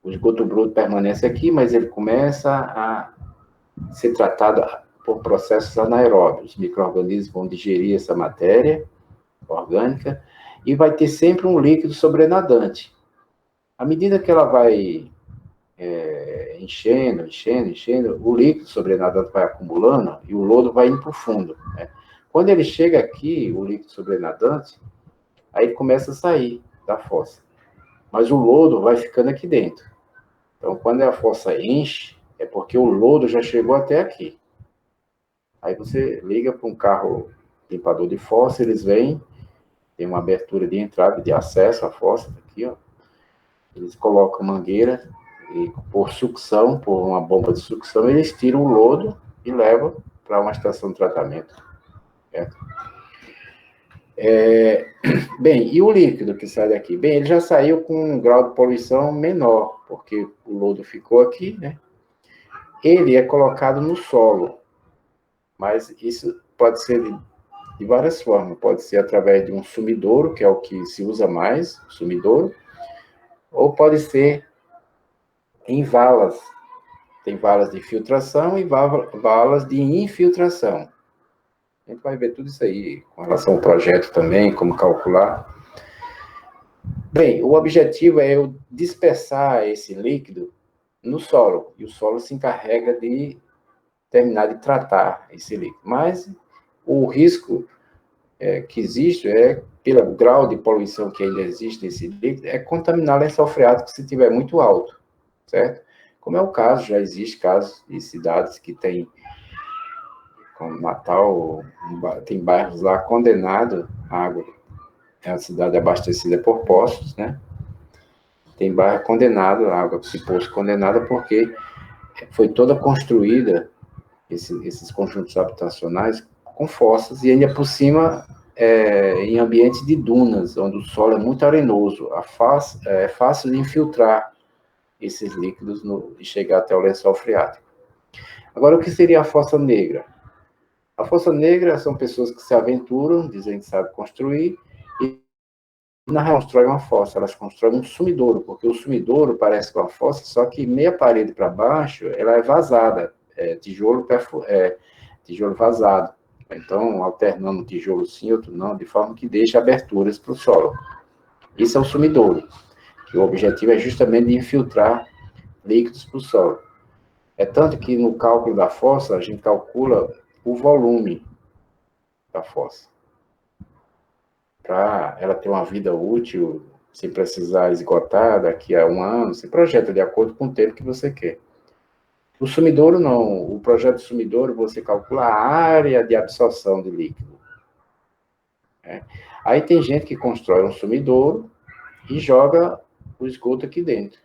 O esgoto bruto permanece aqui, mas ele começa a ser tratado por processos anaeróbios. Os micro-organismos vão digerir essa matéria orgânica e vai ter sempre um líquido sobrenadante. À medida que ela vai enchendo, o líquido sobrenadante vai acumulando e o lodo vai indo para o fundo, né? Quando ele chega aqui, o líquido sobrenadante, aí ele começa a sair da fossa. Mas o lodo vai ficando aqui dentro. Então, quando a fossa enche, é porque o lodo já chegou até aqui. Aí você liga para um carro limpador de fossa, eles vêm, tem uma abertura de entrada, de acesso à fossa, aqui, ó. Eles colocam mangueira e por sucção, por uma bomba de sucção, eles tiram o lodo e levam para uma estação de tratamento. Certo? Bem, e o líquido que sai daqui? Bem, ele já saiu com um grau de poluição menor, porque o lodo ficou aqui, né? Ele é colocado no solo, mas isso pode ser de várias formas. Pode ser através de um sumidouro, que é o que se usa mais, sumidouro, ou pode ser em valas. Tem valas de filtração e valas de infiltração. A gente vai ver tudo isso aí com relação ao projeto também, como calcular. Bem, o objetivo é eu dispersar esse líquido no solo, e o solo se encarrega de terminar de tratar esse líquido. Mas o risco que existe pelo grau de poluição que ainda existe nesse líquido, é contaminar lençol freático se estiver muito alto, certo? Como é o caso, já existe casos de cidades que têm, como Natal, tem bairros lá condenado a água, é uma cidade abastecida por poços, né? Tem bairro condenado, a água de poço condenada, porque foi toda construída, esses conjuntos habitacionais, com fossas, e ainda por cima, em ambiente de dunas, onde o solo é muito arenoso, é fácil de infiltrar esses líquidos e chegar até o lençol freático. Agora, o que seria a fossa negra? A fossa negra são pessoas que se aventuram, dizem que sabem construir, e não constroem uma fossa, elas constroem um sumidouro, porque o sumidouro parece com a fossa, só que meia parede para baixo, ela é vazada, tijolo vazado. Então, alternando um tijolo sim, outro não, de forma que deixa aberturas para o solo. Isso é o sumidouro, que o objetivo é justamente de infiltrar líquidos para o solo. É tanto que no cálculo da fossa, a gente calcula o volume da fossa, para ela ter uma vida útil, sem precisar esgotar daqui a um ano, você projeta de acordo com o tempo que você quer. O sumidouro não, o projeto sumidouro você calcula a área de absorção de líquido. Aí tem gente que constrói um sumidouro e joga o esgoto aqui dentro.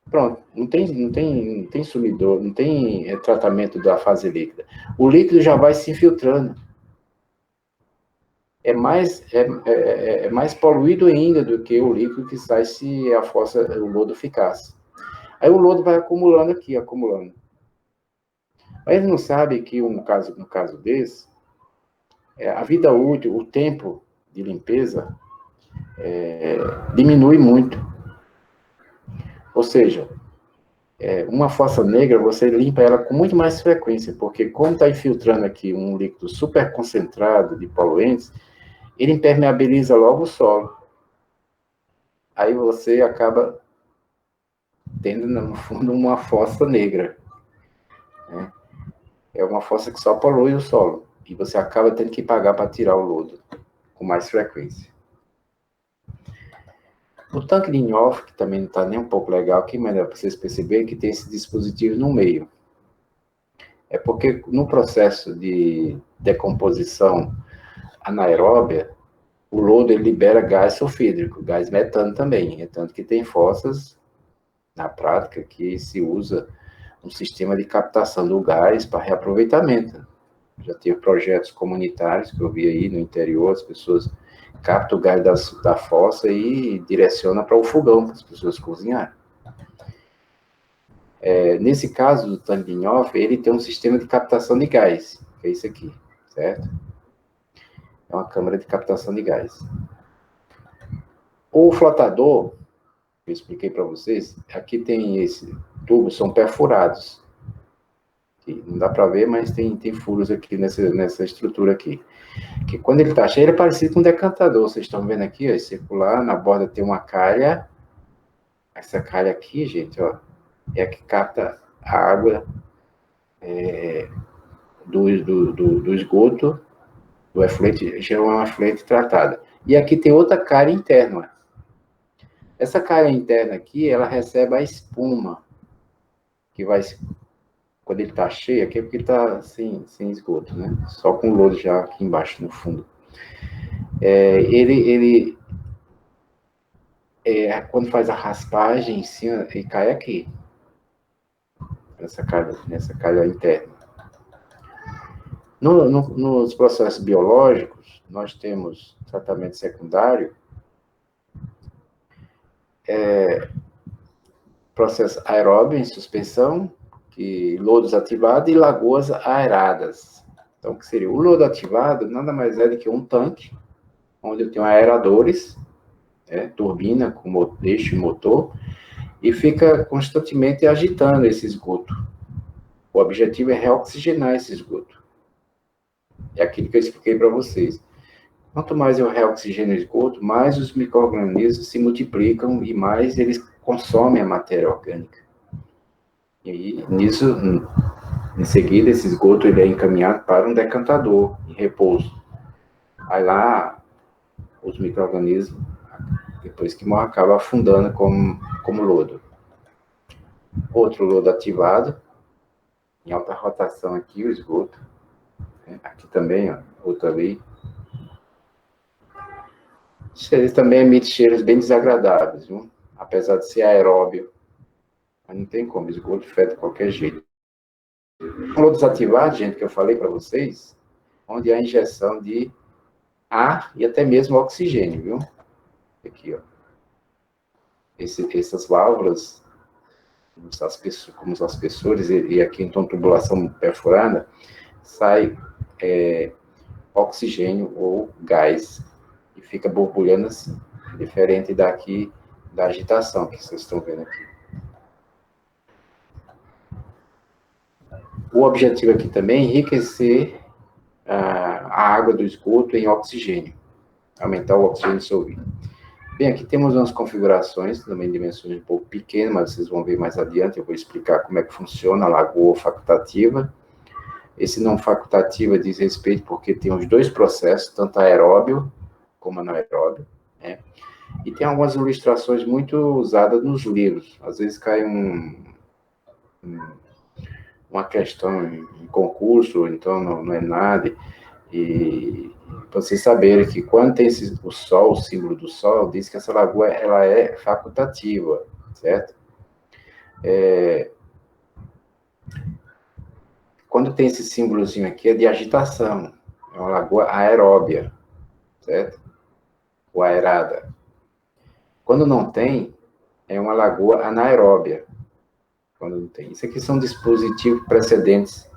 Pronto, não tem sumidouro, não tem tratamento da fase líquida. O líquido já vai se infiltrando. É mais poluído ainda do que o líquido que sai se a fossa, o lodo ficasse. Aí o lodo vai acumulando aqui, acumulando. Mas ele não sabe que no caso desse, a vida útil, o tempo de limpeza diminui muito. Ou seja, uma fossa negra, você limpa ela com muito mais frequência, porque como está infiltrando aqui um líquido super concentrado de poluentes, ele impermeabiliza logo o solo. Aí você acaba tendo, no fundo, uma fossa negra. Né? É uma fossa que só polui o solo. E você acaba tendo que pagar para tirar o lodo com mais frequência. O tanque de Nhoff, que também não está nem um pouco legal aqui, mas é para vocês perceberem que tem esse dispositivo no meio. É porque no processo de decomposição anaeróbia, o lodo ele libera gás sulfídrico, gás metano também. É tanto que tem fossas, na prática, que se usa um sistema de captação do gás para reaproveitamento. Já teve projetos comunitários que eu vi aí no interior, as pessoas captam o gás da fossa e direcionam para o fogão, para as pessoas cozinharem. Nesse caso do tanque de Nhoff, ele tem um sistema de captação de gás, que é isso aqui, certo? É uma câmara de captação de gás. O flotador, que eu expliquei para vocês, aqui tem esse tubo, são perfurados. Não dá para ver, mas tem furos aqui nessa estrutura aqui. Que quando ele está cheio, ele é parecido com um decantador. Vocês estão vendo aqui, ó, circular, na borda tem uma calha. Essa calha aqui, gente, ó, é a que capta a água do esgoto, do efluente, já é uma efluente tratada. E aqui tem outra calha interna. Essa calha interna aqui, ela recebe a espuma, que vai, quando ele está cheio, aqui é porque está sem esgoto, né? Só com lodo já aqui embaixo, no fundo. Ele quando faz a raspagem em cima, ele cai aqui, nessa calha interna. Nos processos biológicos, nós temos tratamento secundário, processo aeróbio em suspensão, lodos ativados e lagoas aeradas. Então, o que seria? O lodo ativado nada mais é do que um tanque, onde eu tenho aeradores, turbina com eixo e motor, e fica constantemente agitando esse esgoto. O objetivo é reoxigenar esse esgoto. É aquilo que eu expliquei para vocês. Quanto mais eu reoxigeno o esgoto, mais os micro-organismos se multiplicam e mais eles consomem a matéria orgânica. E nisso, em seguida, esse esgoto ele é encaminhado para um decantador em repouso. Aí lá, os micro-organismos, depois que morre, acabam afundando como lodo. Outro lodo ativado, em alta rotação aqui, o esgoto. Aqui também, ó, outro ali. Ele também emite cheiros bem desagradáveis, viu? Apesar de ser aeróbio. Mas não tem como, esgoto fede de qualquer jeito. O lodo desativado, gente, que eu falei para vocês, onde há injeção de ar e até mesmo oxigênio, viu? Aqui, ó. Essas válvulas, como os aspersores, e aqui então tubulação perfurada, sai oxigênio ou gás e fica borbulhando assim, diferente daqui da agitação que vocês estão vendo aqui. O objetivo aqui também é enriquecer a água do esgoto em oxigênio, aumentar o oxigênio dissolvido. Bem, aqui temos umas configurações, também dimensões um pouco pequenas, mas vocês vão ver mais adiante, eu vou explicar como é que funciona a lagoa facultativa. Esse não facultativa diz respeito porque tem os dois processos, tanto aeróbio como anaeróbio, né? E tem algumas ilustrações muito usadas nos livros. Às vezes cai uma questão em concurso, então não é nada. E para vocês saberem que quando tem o sol, o símbolo do sol, diz que essa lagoa ela é facultativa, certo? Quando tem esse símbolozinho aqui é de agitação, é uma lagoa aeróbia, certo? Ou aerada. Quando não tem, é uma lagoa anaeróbia. Quando não tem. Isso aqui são dispositivos precedentes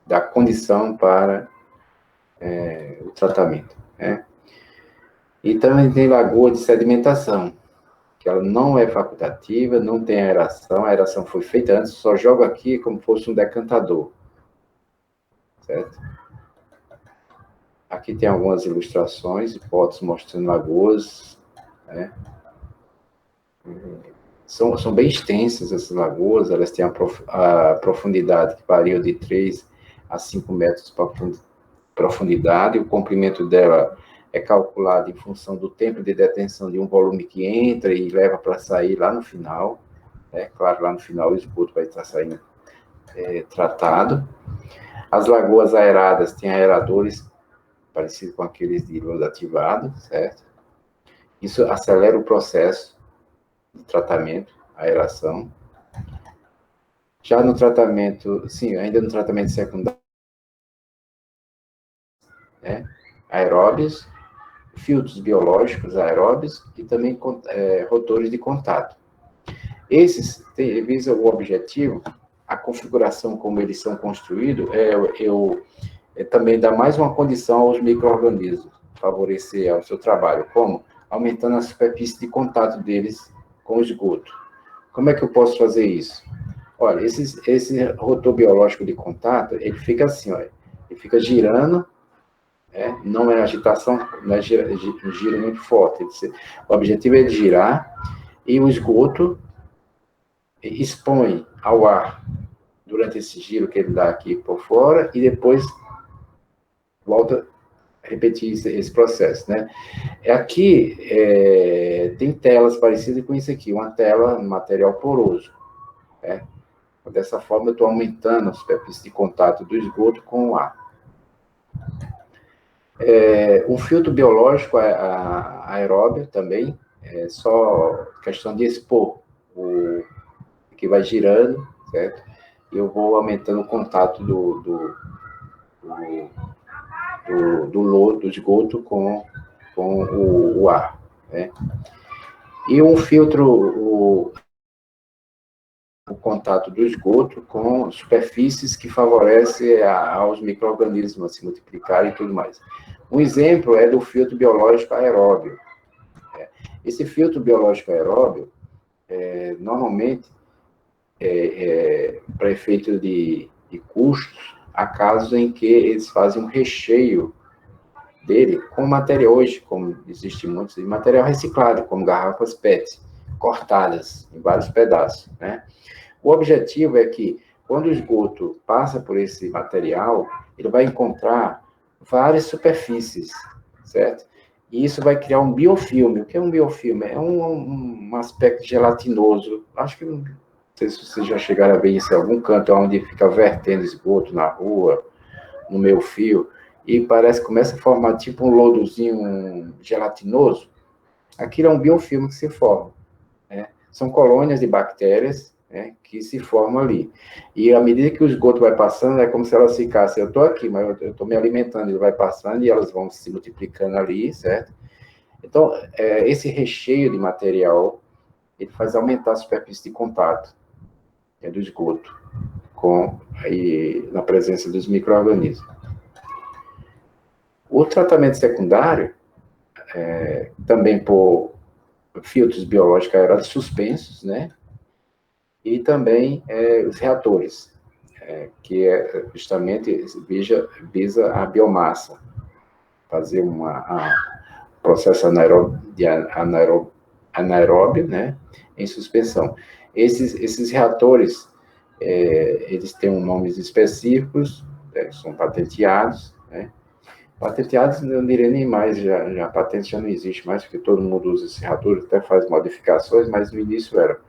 da condição para o tratamento, né? E também tem lagoa de sedimentação, que ela não é facultativa, não tem aeração, a aeração foi feita antes, só joga aqui como se fosse um decantador, certo? Aqui tem algumas ilustrações, fotos mostrando lagoas, né? São bem extensas essas lagoas, elas têm a profundidade que varia de 3 a 5 metros de profundidade, o comprimento dela é calculado em função do tempo de detenção de um volume que entra e leva para sair lá no final, né? Claro, lá no final o esgoto vai estar saindo tratado. As lagoas aeradas têm aeradores parecidos com aqueles de lodo ativado, certo? Isso acelera o processo de tratamento, aeração. Já no tratamento, sim, ainda no tratamento secundário, né? Aeróbios, filtros biológicos aeróbios e também rotores de contato. Esses visam o objetivo, a configuração como eles são construídos, também dá mais uma condição aos micro-organismos, favorecer ao seu trabalho. Como? Aumentando a superfície de contato deles com o esgoto. Como é que eu posso fazer isso? Olha, esse rotor biológico de contato, ele fica assim, olha, ele fica girando, não é agitação, não é giro muito forte. O objetivo é girar e o esgoto expõe ao ar durante esse giro que ele dá aqui por fora e depois volta repetir esse processo, né? Aqui tem telas parecidas com isso aqui, uma tela material poroso. Né? Dessa forma, eu estou aumentando a superfície de contato do esgoto com o ar. O filtro biológico aeróbio também, é só questão de expor, que vai girando, certo? E eu vou aumentando o contato do lodo, do esgoto com o ar, né? E um filtro, o contato do esgoto com superfícies que favorecem aos micro-organismos a se multiplicarem e tudo mais. Um exemplo é do filtro biológico aeróbio. Esse filtro biológico aeróbio, normalmente, para efeito de custos, há casos em que eles fazem um recheio dele com material hoje, como existe muitos, de material reciclado, como garrafas PET, cortadas em vários pedaços, né? O objetivo é que, quando o esgoto passa por esse material, ele vai encontrar várias superfícies, certo? E isso vai criar um biofilme. O que é um biofilme? É um aspecto gelatinoso. Acho que, não sei se vocês já chegaram a ver isso em algum canto, onde fica vertendo esgoto na rua, no meio fio, e parece que começa a formar tipo um lodozinho gelatinoso. Aquilo é um biofilme que se forma. Né? São colônias de bactérias, né, que se formam ali. E à medida que o esgoto vai passando, é como se elas ficassem, eu estou aqui, mas eu estou me alimentando, ele vai passando e elas vão se multiplicando ali, certo? Então, esse recheio de material, ele faz aumentar a superfície de contato do esgoto na presença dos micro-organismos. O tratamento secundário, também por filtros biológicos aeróbicos suspensos, né? E também os reatores, que justamente visa a biomassa, fazer um processo anaeróbio, né, em suspensão. Esses reatores, eles têm nomes específicos, são patenteados, né? Patenteados, não direi nem mais, já a patente já não existe mais, porque todo mundo usa esse reator, até faz modificações, mas no início era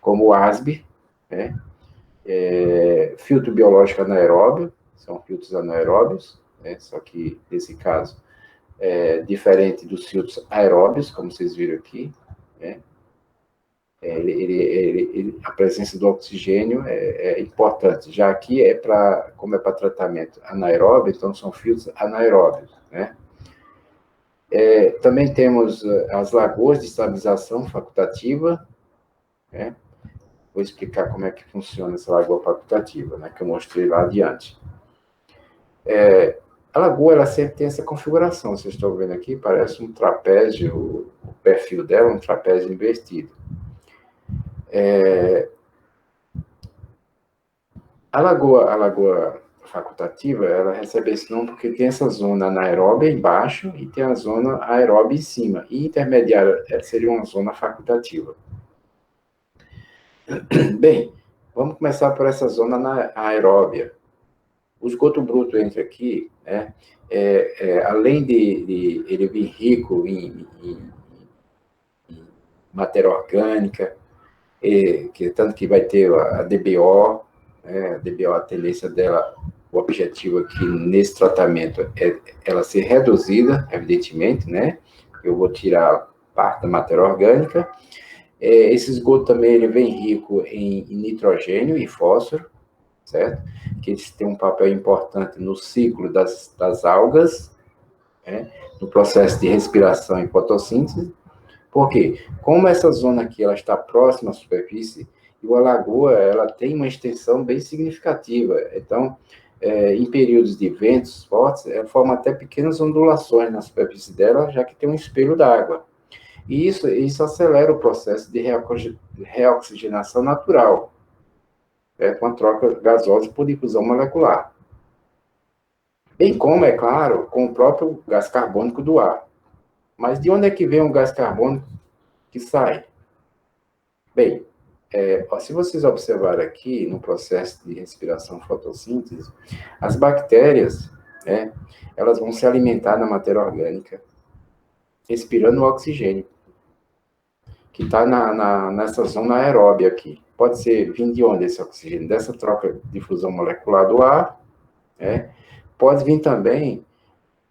como o ASB, né? Filtro biológico anaeróbio, são filtros anaeróbios, né? Só que, nesse caso, diferente dos filtros aeróbios, como vocês viram aqui, né? A presença do oxigênio é importante, já aqui como é para tratamento anaeróbio, então são filtros anaeróbios, né? Também temos as lagoas de estabilização facultativa, né? Vou explicar como é que funciona essa lagoa facultativa, né, que eu mostrei lá adiante. A lagoa, ela sempre tem essa configuração, vocês estão vendo aqui, parece um trapézio, o perfil dela é um trapézio invertido. A lagoa facultativa, ela recebe esse nome porque tem essa zona anaeróbia embaixo e tem a zona aeróbia em cima, e intermediária seria uma zona facultativa. Bem, vamos começar por essa zona aeróbia. O esgoto bruto entra aqui, né, além de ele vir rico em matéria orgânica, tanto que vai ter a DBO, né, a DBO, a tendência dela, o objetivo aqui nesse tratamento é ela ser reduzida, evidentemente, né? Eu vou tirar parte da matéria orgânica. Esse esgoto também ele vem rico em nitrogênio e fósforo, certo? Que eles têm um papel importante no ciclo das algas, né? No processo de respiração e fotossíntese. Por quê? Como essa zona aqui ela está próxima à superfície, e a lagoa ela tem uma extensão bem significativa. Então, em períodos de ventos fortes, forma até pequenas ondulações na superfície dela, já que tem um espelho d'água. E isso acelera o processo de reoxigenação natural, com a troca gasosa por difusão molecular. Bem como, é claro, com o próprio gás carbônico do ar. Mas de onde é que vem o gás carbônico que sai? Bem, se vocês observarem aqui no processo de respiração fotossíntese, as bactérias, né? Elas vão se alimentar da matéria orgânica, respirando o oxigênio, que está nessa zona aeróbia aqui. Pode ser vindo de onde esse oxigênio? Dessa troca de fusão molecular do ar, né? Pode vir também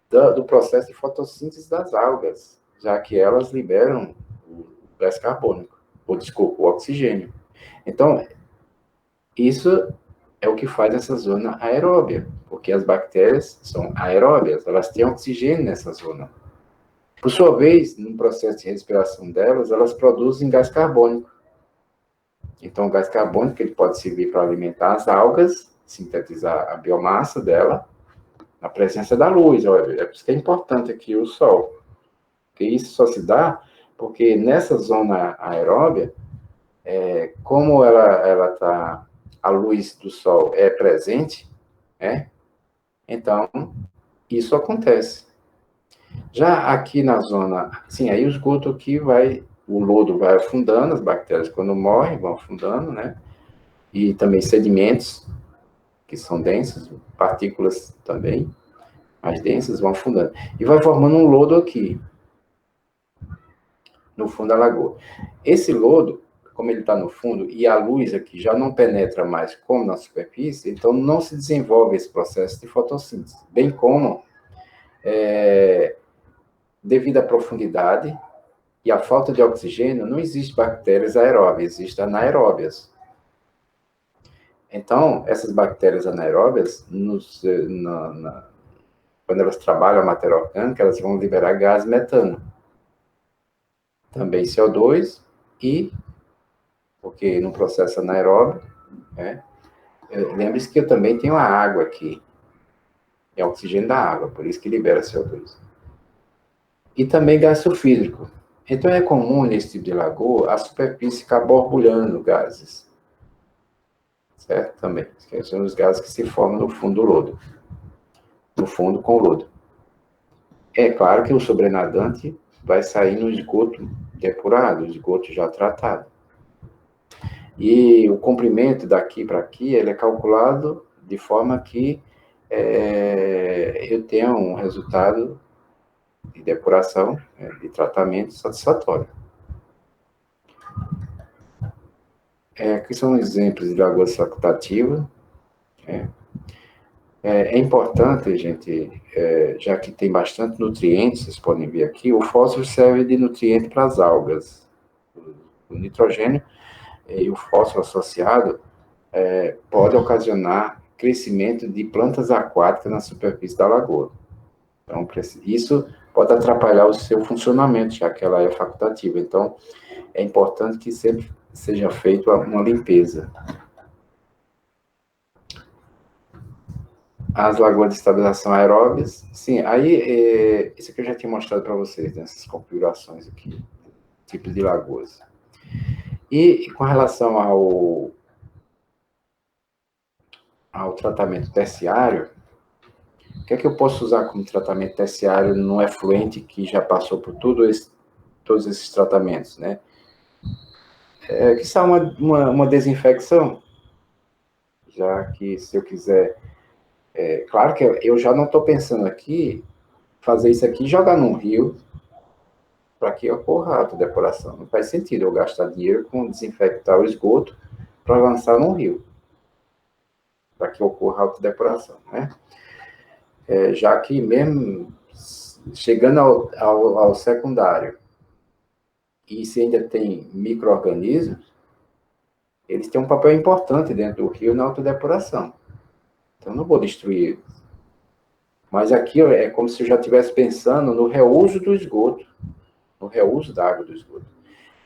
do processo de fotossíntese das algas, já que elas liberam o gás carbônico, ou desculpa, o oxigênio. Então, isso é o que faz essa zona aeróbia, porque as bactérias são aeróbias, elas têm oxigênio nessa zona. Por sua vez, no processo de respiração delas, elas produzem gás carbônico. Então, o gás carbônico ele pode servir para alimentar as algas, sintetizar a biomassa dela, na presença da luz. É por isso que é importante aqui o sol. Porque isso só se dá porque nessa zona aeróbia, como ela está, a luz do sol é presente, né? Então, isso acontece. Já aqui na zona, sim, aí o esgoto aqui o lodo vai afundando, as bactérias quando morrem vão afundando, né? E também sedimentos, que são densos, partículas também, mais densas, vão afundando. E vai formando um lodo aqui, no fundo da lagoa. Esse lodo, como ele está no fundo, e a luz aqui já não penetra mais como na superfície, então não se desenvolve esse processo de fotossíntese. Bem como, devido à profundidade e à falta de oxigênio, não existe bactérias aeróbias, existem anaeróbias. Então, essas bactérias anaeróbias, quando elas trabalham a matéria orgânica, elas vão liberar gás metano. Também CO2 porque no processo anaeróbio, né, lembre-se que eu também tenho a água aqui, é o oxigênio da água, por isso que libera CO2. E também gás sulfídrico. Então é comum nesse tipo de lagoa a superfície ficar borbulhando gases. Certo? Também. São os gases que se formam no fundo do lodo. No fundo com o lodo. É claro que o sobrenadante vai sair no esgoto depurado, esgoto já tratado. E o comprimento daqui para aqui, ele é calculado de forma que eu tenha um resultado de depuração, de tratamento satisfatório. Aqui são exemplos de lagoas facultativas. É importante, gente, já que tem bastante nutrientes, vocês podem ver aqui, o fósforo serve de nutriente para as algas. O nitrogênio e o fósforo associado pode ocasionar crescimento de plantas aquáticas na superfície da lagoa. Então, isso pode atrapalhar o seu funcionamento, já que ela é facultativa. Então, é importante que sempre seja feita uma limpeza. As lagoas de estabilização aeróbias, sim, aí, isso aqui eu já tinha mostrado para vocês, nessas configurações aqui, tipos de lagoas. E com relação ao tratamento terciário, o que é que eu posso usar como tratamento terciário num efluente que já passou por todos esses tratamentos, né? Que são uma desinfecção, já que se eu quiser... claro que eu já não estou pensando aqui, fazer isso aqui e jogar num rio para que ocorra a autodepuração. Não faz sentido eu gastar dinheiro com desinfectar o esgoto para lançar num rio, para que ocorra a autodepuração, né? Já que mesmo chegando ao secundário, e se ainda tem micro-organismos, eles têm um papel importante dentro do rio na autodepuração. Então, não vou destruir eles. Mas aqui é como se eu já estivesse pensando no reuso do esgoto, no reuso da água do esgoto.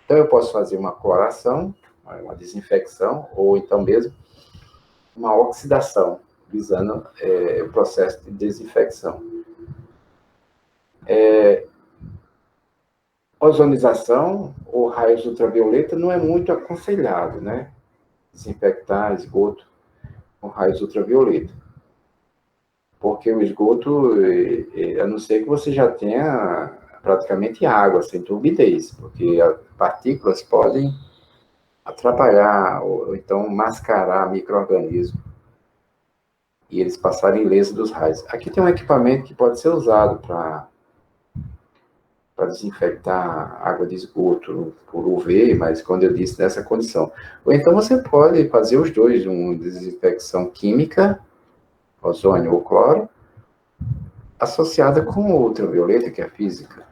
Então, eu posso fazer uma cloração, uma desinfecção, ou então mesmo uma oxidação, visando o processo de desinfecção. Ozonização ou raios ultravioleta não é muito aconselhado, né? Desinfectar esgoto com raios ultravioleta. Porque o esgoto, a não ser que você já tenha praticamente água, sem turbidez, porque as partículas podem atrapalhar ou então mascarar micro-organismos. e eles passarem ileso dos raios. Aqui tem um equipamento que pode ser usado para desinfectar água de esgoto por UV, mas quando eu disse nessa condição. Ou então você pode fazer os dois, uma desinfecção química, ozônio ou cloro, associada com ultravioleta, que é a física.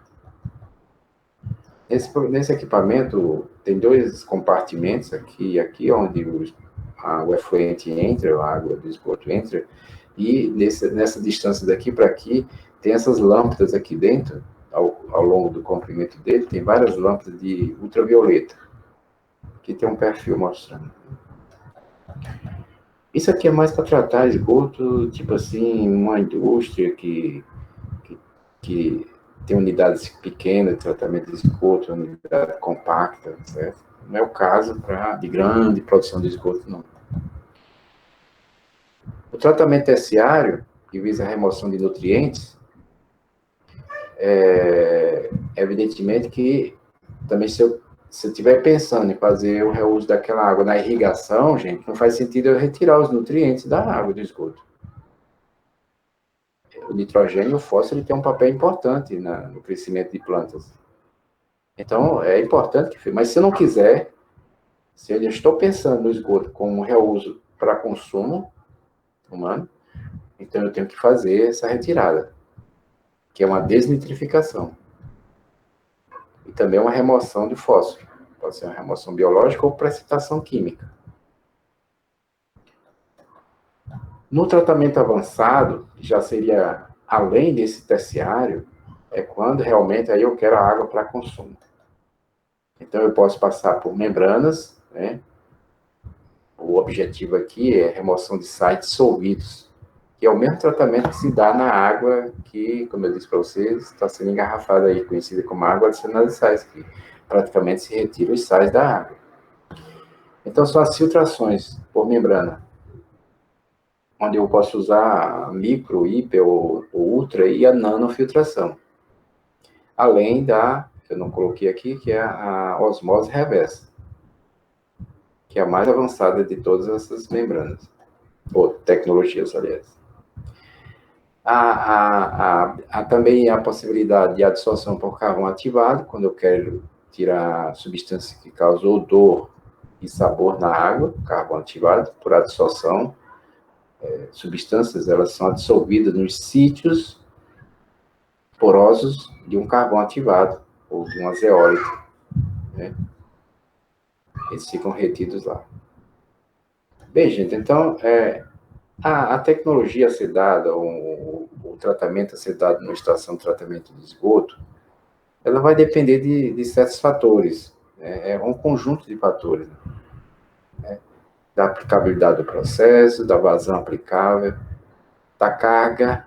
Nesse equipamento tem dois compartimentos aqui onde a água efluente entra, a água do esgoto entra, e nessa distância daqui para aqui tem essas lâmpadas aqui dentro. Ao longo do comprimento dele, tem várias lâmpadas de ultravioleta, que tem um perfil mostrando. Isso aqui é mais para tratar esgoto, tipo assim, uma indústria que tem unidades pequenas de tratamento de esgoto, unidade compacta, certo? Não é o caso de grande produção de esgoto, não. O tratamento terciário, que visa a remoção de nutrientes, evidentemente que também se eu estiver pensando em fazer o reuso daquela água na irrigação, gente, não faz sentido eu retirar os nutrientes da água do esgoto. O nitrogênio e o fósforo ele tem um papel importante no crescimento de plantas. Então, é importante que... Mas se eu não quiser, se eu estou pensando no esgoto como reuso para consumo humano, então eu tenho que fazer essa retirada, que é uma desnitrificação. E também uma remoção de fósforo. Pode ser uma remoção biológica ou precipitação química. No tratamento avançado, que já seria além desse terciário, é quando realmente aí eu quero a água para consumo. Então eu posso passar por membranas, né? O objetivo aqui é remoção de sais dissolvidos, que é o mesmo tratamento que se dá na água que, como eu disse para vocês, está sendo engarrafada aí, conhecida como água adicionada de sais, que praticamente se retira os sais da água. Então são as filtrações por membrana, onde eu posso usar a micro, hiper ou ultra e a nanofiltração. Além da, que eu não coloquei aqui, que é a osmose reversa, que é a mais avançada de todas essas membranas, ou tecnologias, aliás. Há também a possibilidade de adsorção por carvão ativado, quando eu quero tirar substância que causa odor e sabor na água, carvão ativado por adsorção. Substâncias, elas são dissolvidas nos sítios porosos de um carvão ativado, ou de uma zeólite, né? Eles ficam retidos lá. Bem, gente, então, a tecnologia a ser dada, o tratamento a ser dado na estação de tratamento de esgoto, ela vai depender de certos fatores, né? É um conjunto de fatores, né? Da aplicabilidade do processo, da vazão aplicável, da carga,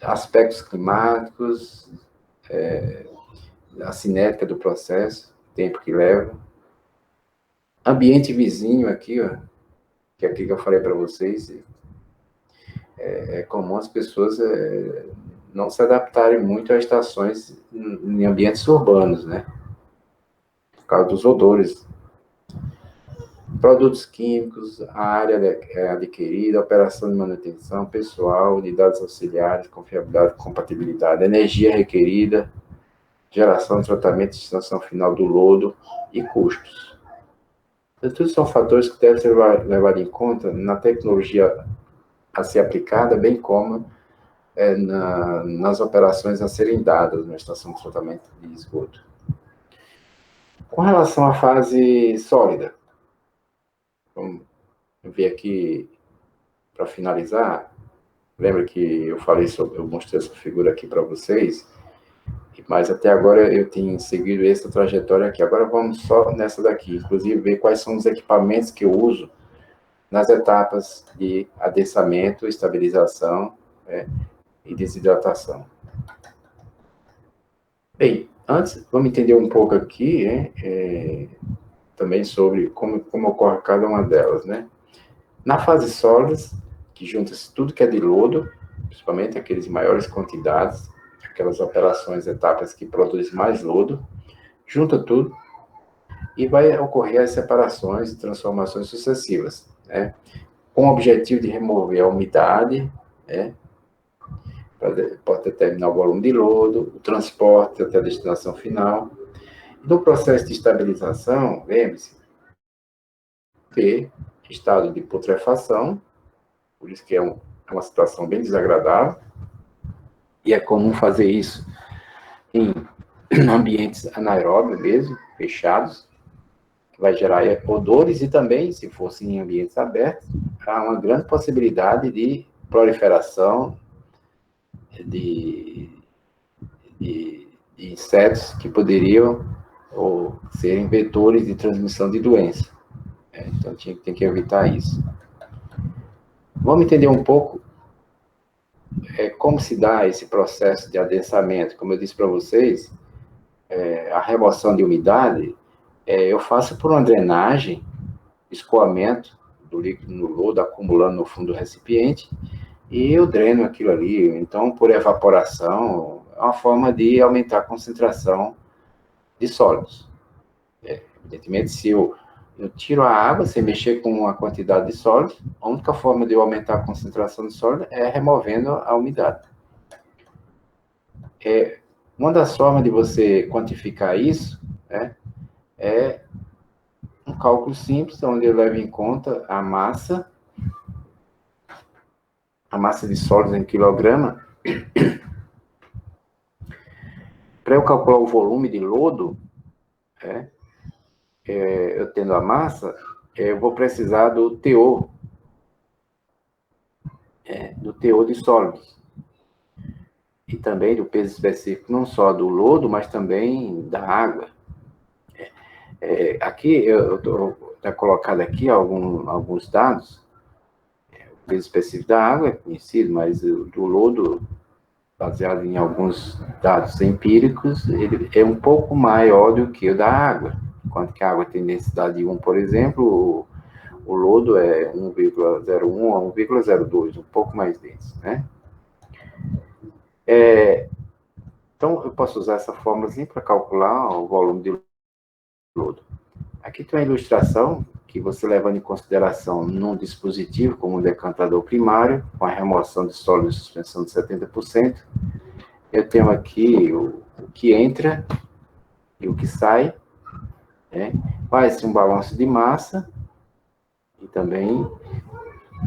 aspectos climáticos, a cinética do processo, tempo que leva, ambiente vizinho aqui, ó, que é aqui que eu falei para vocês, é comum as pessoas não se adaptarem muito a estações em ambientes urbanos, né? Por causa dos odores. Produtos químicos, a área adquirida, operação de manutenção, pessoal, unidades auxiliares, confiabilidade, compatibilidade, energia requerida, geração, tratamento e destinação final do lodo e custos. Então, tudo são fatores que devem ser levados em conta na tecnologia a ser aplicada, bem como nas operações a serem dadas na estação de tratamento de esgoto. Com relação à fase sólida, vamos ver aqui para finalizar. Lembra que eu mostrei essa figura aqui para vocês, mas até agora eu tenho seguido essa trajetória aqui. Agora vamos só nessa daqui, inclusive ver quais são os equipamentos que eu uso nas etapas de adensamento, estabilização, né, e desidratação. Bem, antes, vamos entender um pouco aqui, também sobre como ocorre cada uma delas, né? Na fase sólidas, que junta-se tudo que é de lodo, principalmente aqueles maiores quantidades, aquelas operações, etapas que produzem mais lodo, junta tudo e vai ocorrer as separações e transformações sucessivas, né? com o objetivo de remover a umidade, para determinar o volume de lodo, o transporte até a destinação final. No processo de estabilização, lembre-se, ter estado de putrefação, por isso que é uma situação bem desagradável, e é comum fazer isso em ambientes anaeróbios mesmo, fechados, que vai gerar odores, e também, se fosse em ambientes abertos, há uma grande possibilidade de proliferação de insetos que poderiam serem vetores de transmissão de doença. Então, tem que evitar isso. Vamos entender um pouco como se dá esse processo de adensamento. Como eu disse para vocês, a remoção de umidade, eu faço por uma drenagem, escoamento do líquido no lodo, acumulando no fundo do recipiente, e eu dreno aquilo ali. Então, por evaporação, é uma forma de aumentar a concentração de sólidos. Evidentemente, se eu tiro a água sem mexer com a quantidade de sólido, a única forma de eu aumentar a concentração de sólido é removendo a umidade. Uma das formas de você quantificar isso é um cálculo simples, onde eu levo em conta a massa de sólidos em quilograma. Para eu calcular o volume de lodo, eu tendo a massa, eu vou precisar do teor de sólidos. E também do peso específico, não só do lodo, mas também da água. Aqui, eu estou colocado aqui alguns dados. O peso específico da água é conhecido, mas do lodo, baseado em alguns dados empíricos, ele é um pouco maior do que o da água. Enquanto que a água tem densidade de 1, por exemplo, o lodo é 1,01 a 1,02, um pouco mais denso, né? Então, eu posso usar essa fórmulazinha para calcular o volume de lodo. Aqui tem uma ilustração que você levando em consideração num dispositivo como um decantador primário, com a remoção de sólido de suspensão de 70%. Eu tenho aqui o que entra e o que sai. Faz-se um balanço de massa e também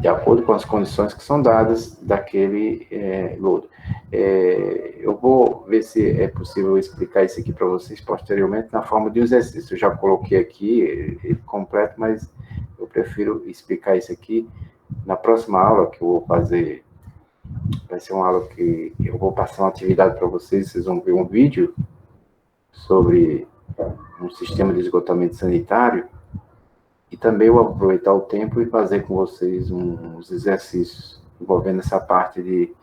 de acordo com as condições que são dadas daquele lodo. Eu vou ver se é possível explicar isso aqui para vocês posteriormente na forma de um exercício. Eu já coloquei aqui ele completo, mas eu prefiro explicar isso aqui na próxima aula que eu vou fazer. Vai ser uma aula que eu vou passar uma atividade para vocês, vocês vão ver um vídeo sobre um sistema de esgotamento sanitário. E também eu vou aproveitar o tempo e fazer com vocês uns exercícios envolvendo essa parte de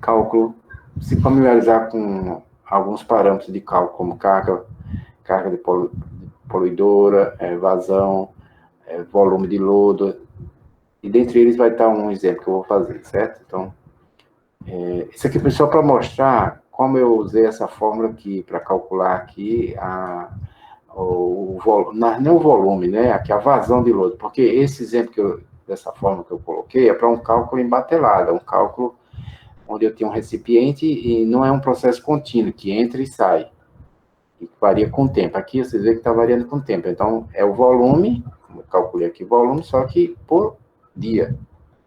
cálculo, se familiarizar com alguns parâmetros de cálculo, como carga de poluidora, vazão, volume de lodo, e dentre eles vai estar um exemplo que eu vou fazer, certo? Então, isso aqui foi só para mostrar como eu usei essa fórmula aqui, para calcular aqui não o volume, né? Aqui a vazão de lodo, porque esse exemplo dessa forma que eu coloquei é para um cálculo em batelada, um cálculo onde eu tenho um recipiente e não é um processo contínuo, que entra e sai, e varia com o tempo. Aqui vocês veem que está variando com o tempo, então é o volume, como eu calculei aqui, volume, só que por dia,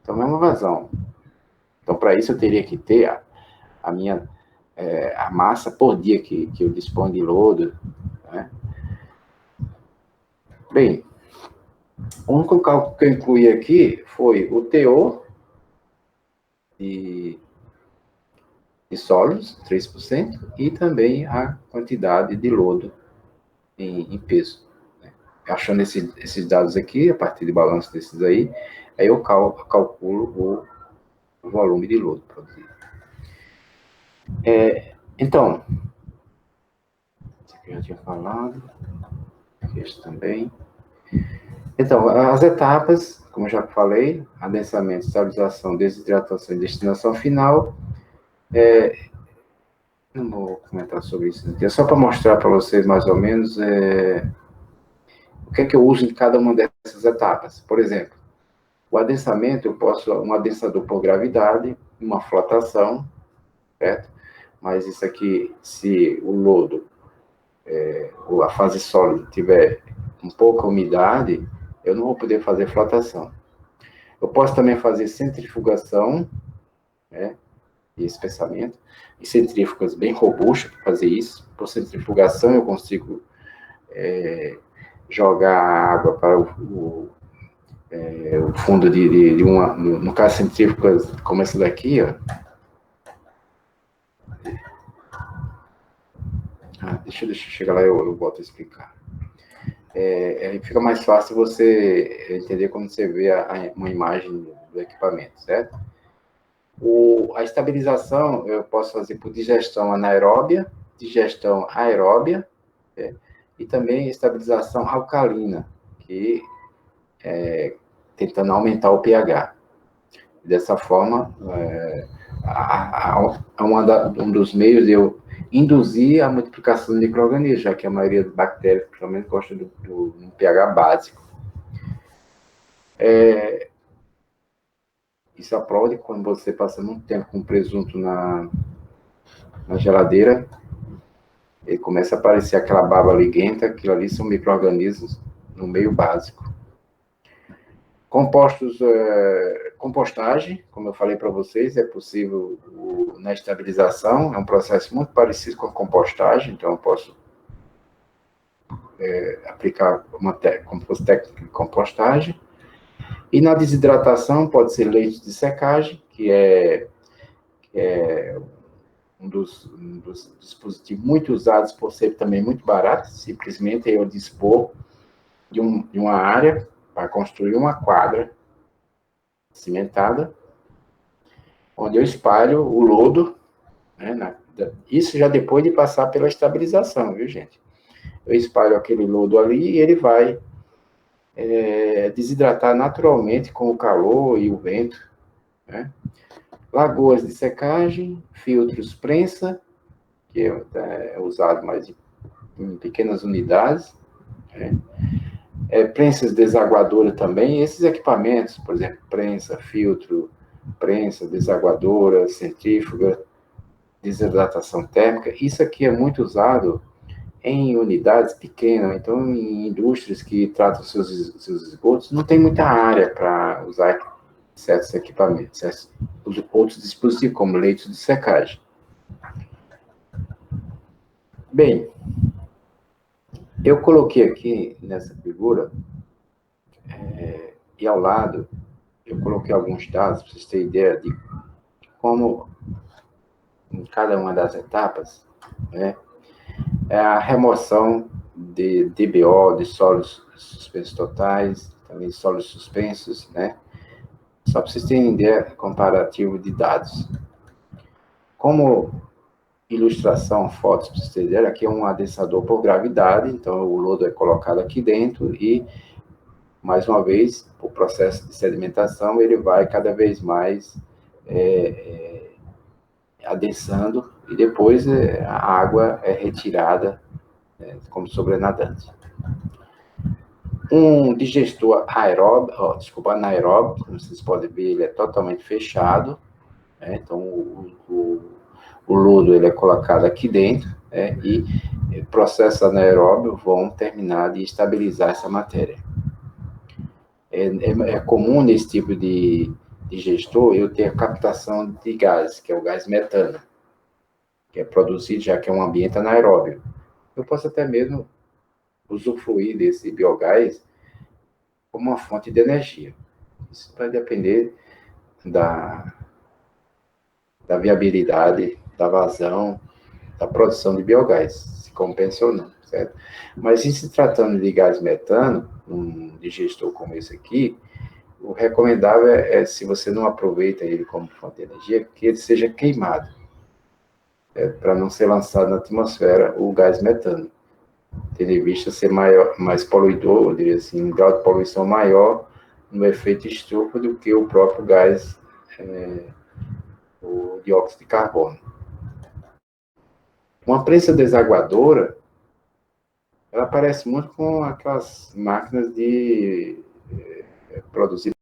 então é uma vazão. Então, para isso eu teria que ter a massa por dia que eu disponho de lodo, né? Bem, o único cálculo que eu incluí aqui foi o teor de sólidos, 3%, e também a quantidade de lodo em peso. Achando esses dados aqui, a partir de balanço desses aí eu calculo o volume de lodo produzido. Então, isso aqui eu já tinha falado, esse também. Então, as etapas, como eu já falei, adensamento, estabilização, desidratação e destinação final. Não vou comentar sobre isso aqui, é só para mostrar para vocês mais ou menos o que é que eu uso em cada uma dessas etapas. Por exemplo, O adensamento, eu posso, um adensador por gravidade, uma flotação, certo? Mas isso aqui, se o lodo, ou a fase sólida tiver um pouca umidade, eu não vou poder fazer flotação. Eu posso também fazer centrifugação, né, e espessamento, e centrífugas bem robustas para fazer isso. Por centrifugação, eu consigo jogar a água para o fundo de uma, no caso, centrífugas como essa daqui, ó. Deixa eu chegar lá, eu volto a explicar. Fica mais fácil você entender quando você vê uma imagem do equipamento, certo? A estabilização eu posso fazer por digestão anaeróbia, digestão aeróbia, e também estabilização alcalina, que tentando aumentar o pH. Dessa forma, um dos meios de eu induzir a multiplicação de micro-organismos, já que a maioria das bactérias, pelo menos, gosta do pH básico. Isso é a prova de quando você passa muito tempo com presunto na geladeira, ele começa a aparecer aquela baba liguenta, aquilo ali são micro-organismos no meio básico. Compostos, compostagem, como eu falei para vocês, é possível na estabilização, é um processo muito parecido com a compostagem, então eu posso aplicar como fosse técnica de compostagem. E na desidratação pode ser leite de secagem, que é um dos dispositivos muito usados por ser também muito barato, simplesmente eu dispor de uma área para construir uma quadra cimentada, onde eu espalho o lodo, né, isso já depois de passar pela estabilização, viu, gente? Eu espalho aquele lodo ali e ele vai desidratar naturalmente com o calor e o vento, né? Lagoas de secagem, filtros prensa, que é usado mais em pequenas unidades, né? Prensas desaguadoras também, esses equipamentos, por exemplo, prensa, filtro, prensa, desaguadora, centrífuga, desidratação térmica, isso aqui é muito usado em unidades pequenas, então em indústrias que tratam seus esgotos, não tem muita área para usar certos equipamentos, certos outros dispositivos, como leitos de secagem. Bem, eu coloquei aqui nessa figura, e ao lado, eu coloquei alguns dados, para vocês terem ideia de como, em cada uma das etapas, né, é a remoção de DBO, de sólidos suspensos totais, também de sólidos suspensos, né? Só para vocês terem ideia comparativo de dados. Como ilustração, fotos, para vocês terem ideia, aqui é um adensador por gravidade, então o lodo é colocado aqui dentro e, mais uma vez, o processo de sedimentação, ele vai cada vez mais adensando e depois a água é retirada como sobrenadante. Um digestor anaeróbio, como vocês podem ver, ele é totalmente fechado, né? Então o lodo ele é colocado aqui dentro, né? E processos anaeróbios vão terminar de estabilizar essa matéria. É comum nesse tipo de digestor eu ter a captação de gases, que é o gás metano, que é produzido já que é um ambiente anaeróbio. Eu posso até mesmo usufruir desse biogás como uma fonte de energia. Isso vai depender da viabilidade, da vazão, da produção de biogás, se compensa ou não, certo? Mas em se tratando de gás metano, um digestor como esse aqui, o recomendável se você não aproveita ele como fonte de energia, que ele seja queimado, para não ser lançado na atmosfera o gás metano, tendo em vista ser mais poluidor, eu diria assim, um grau de poluição maior no efeito estufa do que o próprio gás, o dióxido de carbono. Uma prensa desaguadora, ela parece muito com aquelas máquinas de produzir